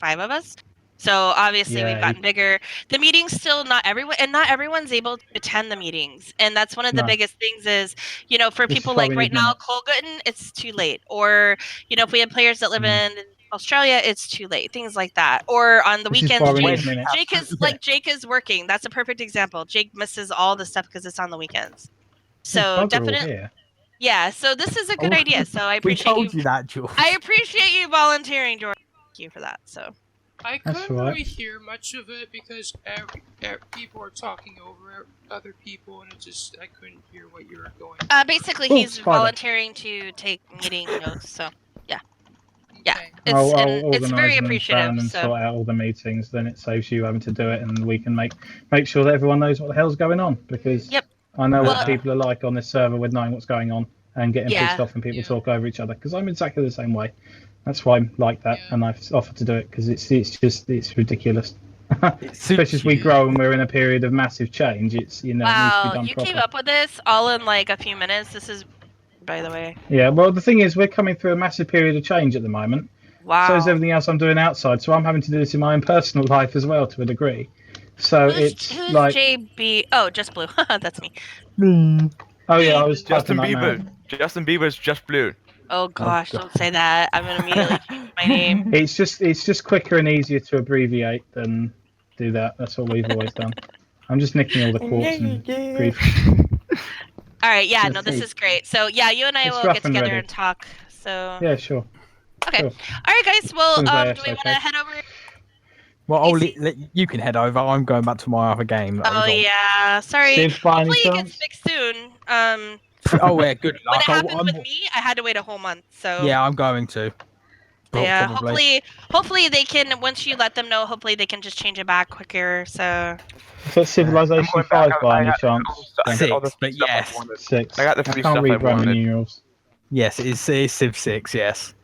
5 of us. So obviously we've Yeah. gotten bigger. The meetings still not everyone's able to attend the meetings, and that's one of the No. biggest things is for This is people why like we right need now minutes. Colgutton, it's too late, or if we have players that live in Australia, it's too late, things like that, or on the This is weekends. why we When need minutes. Jake is working. That's a perfect example. Jake misses all the stuff because it's on the weekends. There's So bugger all definitely, here. yeah. So this is a good Oh, idea. So I We appreciate told you that, Jules. I appreciate you volunteering, George. Thank you for that. So. I That's couldn't all right. really hear much of it because people were talking over other people, and I couldn't hear what you were going. Basically, Oh, he's spider. volunteering to take meeting notes. So, yeah, Okay. it's I'll it's very organise and appreciative. plan and So, sort out all the meetings. Then it saves you having to do it, and we can make sure that everyone knows what the hell's going on. Because Yep. I know Well- what people are like on this server with knowing what's going on and getting Yeah. pissed off when people Yeah. talk over each other. Because I'm exactly the same way. That's why I'm like that, Yeah. and I've offered to do it because it's ridiculous. It suits Especially as we you. grow and we're in a period of massive change. It's it needs to be wow, done you properly. came up with this all in like a few minutes. This is, by the way, Yeah. Well, the thing is, we're coming through a massive period of change at the moment. wow. So is everything else I'm doing outside. So I'm having to do this in my own personal life as well to a degree. So it's Who's like, JB? Oh, just blue. That's me. oh yeah, I was Justin typing that now. Bieber. Justin Bieber's just blue. Oh gosh, God. don't say that. I'm gonna immediately change my name. It's just quicker and easier to abbreviate than do that. That's what we've always done. I'm just nicking all the quotes and grief. All right, yeah, no, Let's this see. is great. So yeah, you and I It's will rough get and together ready. and talk. So Yeah, sure. okay, Sure. all right, guys. Well, Sounds like do we want okay. to head over? Well, I'll Easy. let you can head over. I'm going back to my other game. That Oh was on. yeah, sorry. Civ by any Hopefully it gets chance? fixed soon. Oh yeah, good When luck. it happened with me, I had to wait a whole month. So Yeah, I'm going to. yeah, Probably. hopefully they can. Once you let them know, hopefully they can just change it back quicker. So Is that Civilization I'm going back. 5 by I any got chance? I got all the 6, but stuff I yes. wanted. 6. I got the I free can't stuff I read Roman wanted. numerals. Yes, it's Civ 6. Yes.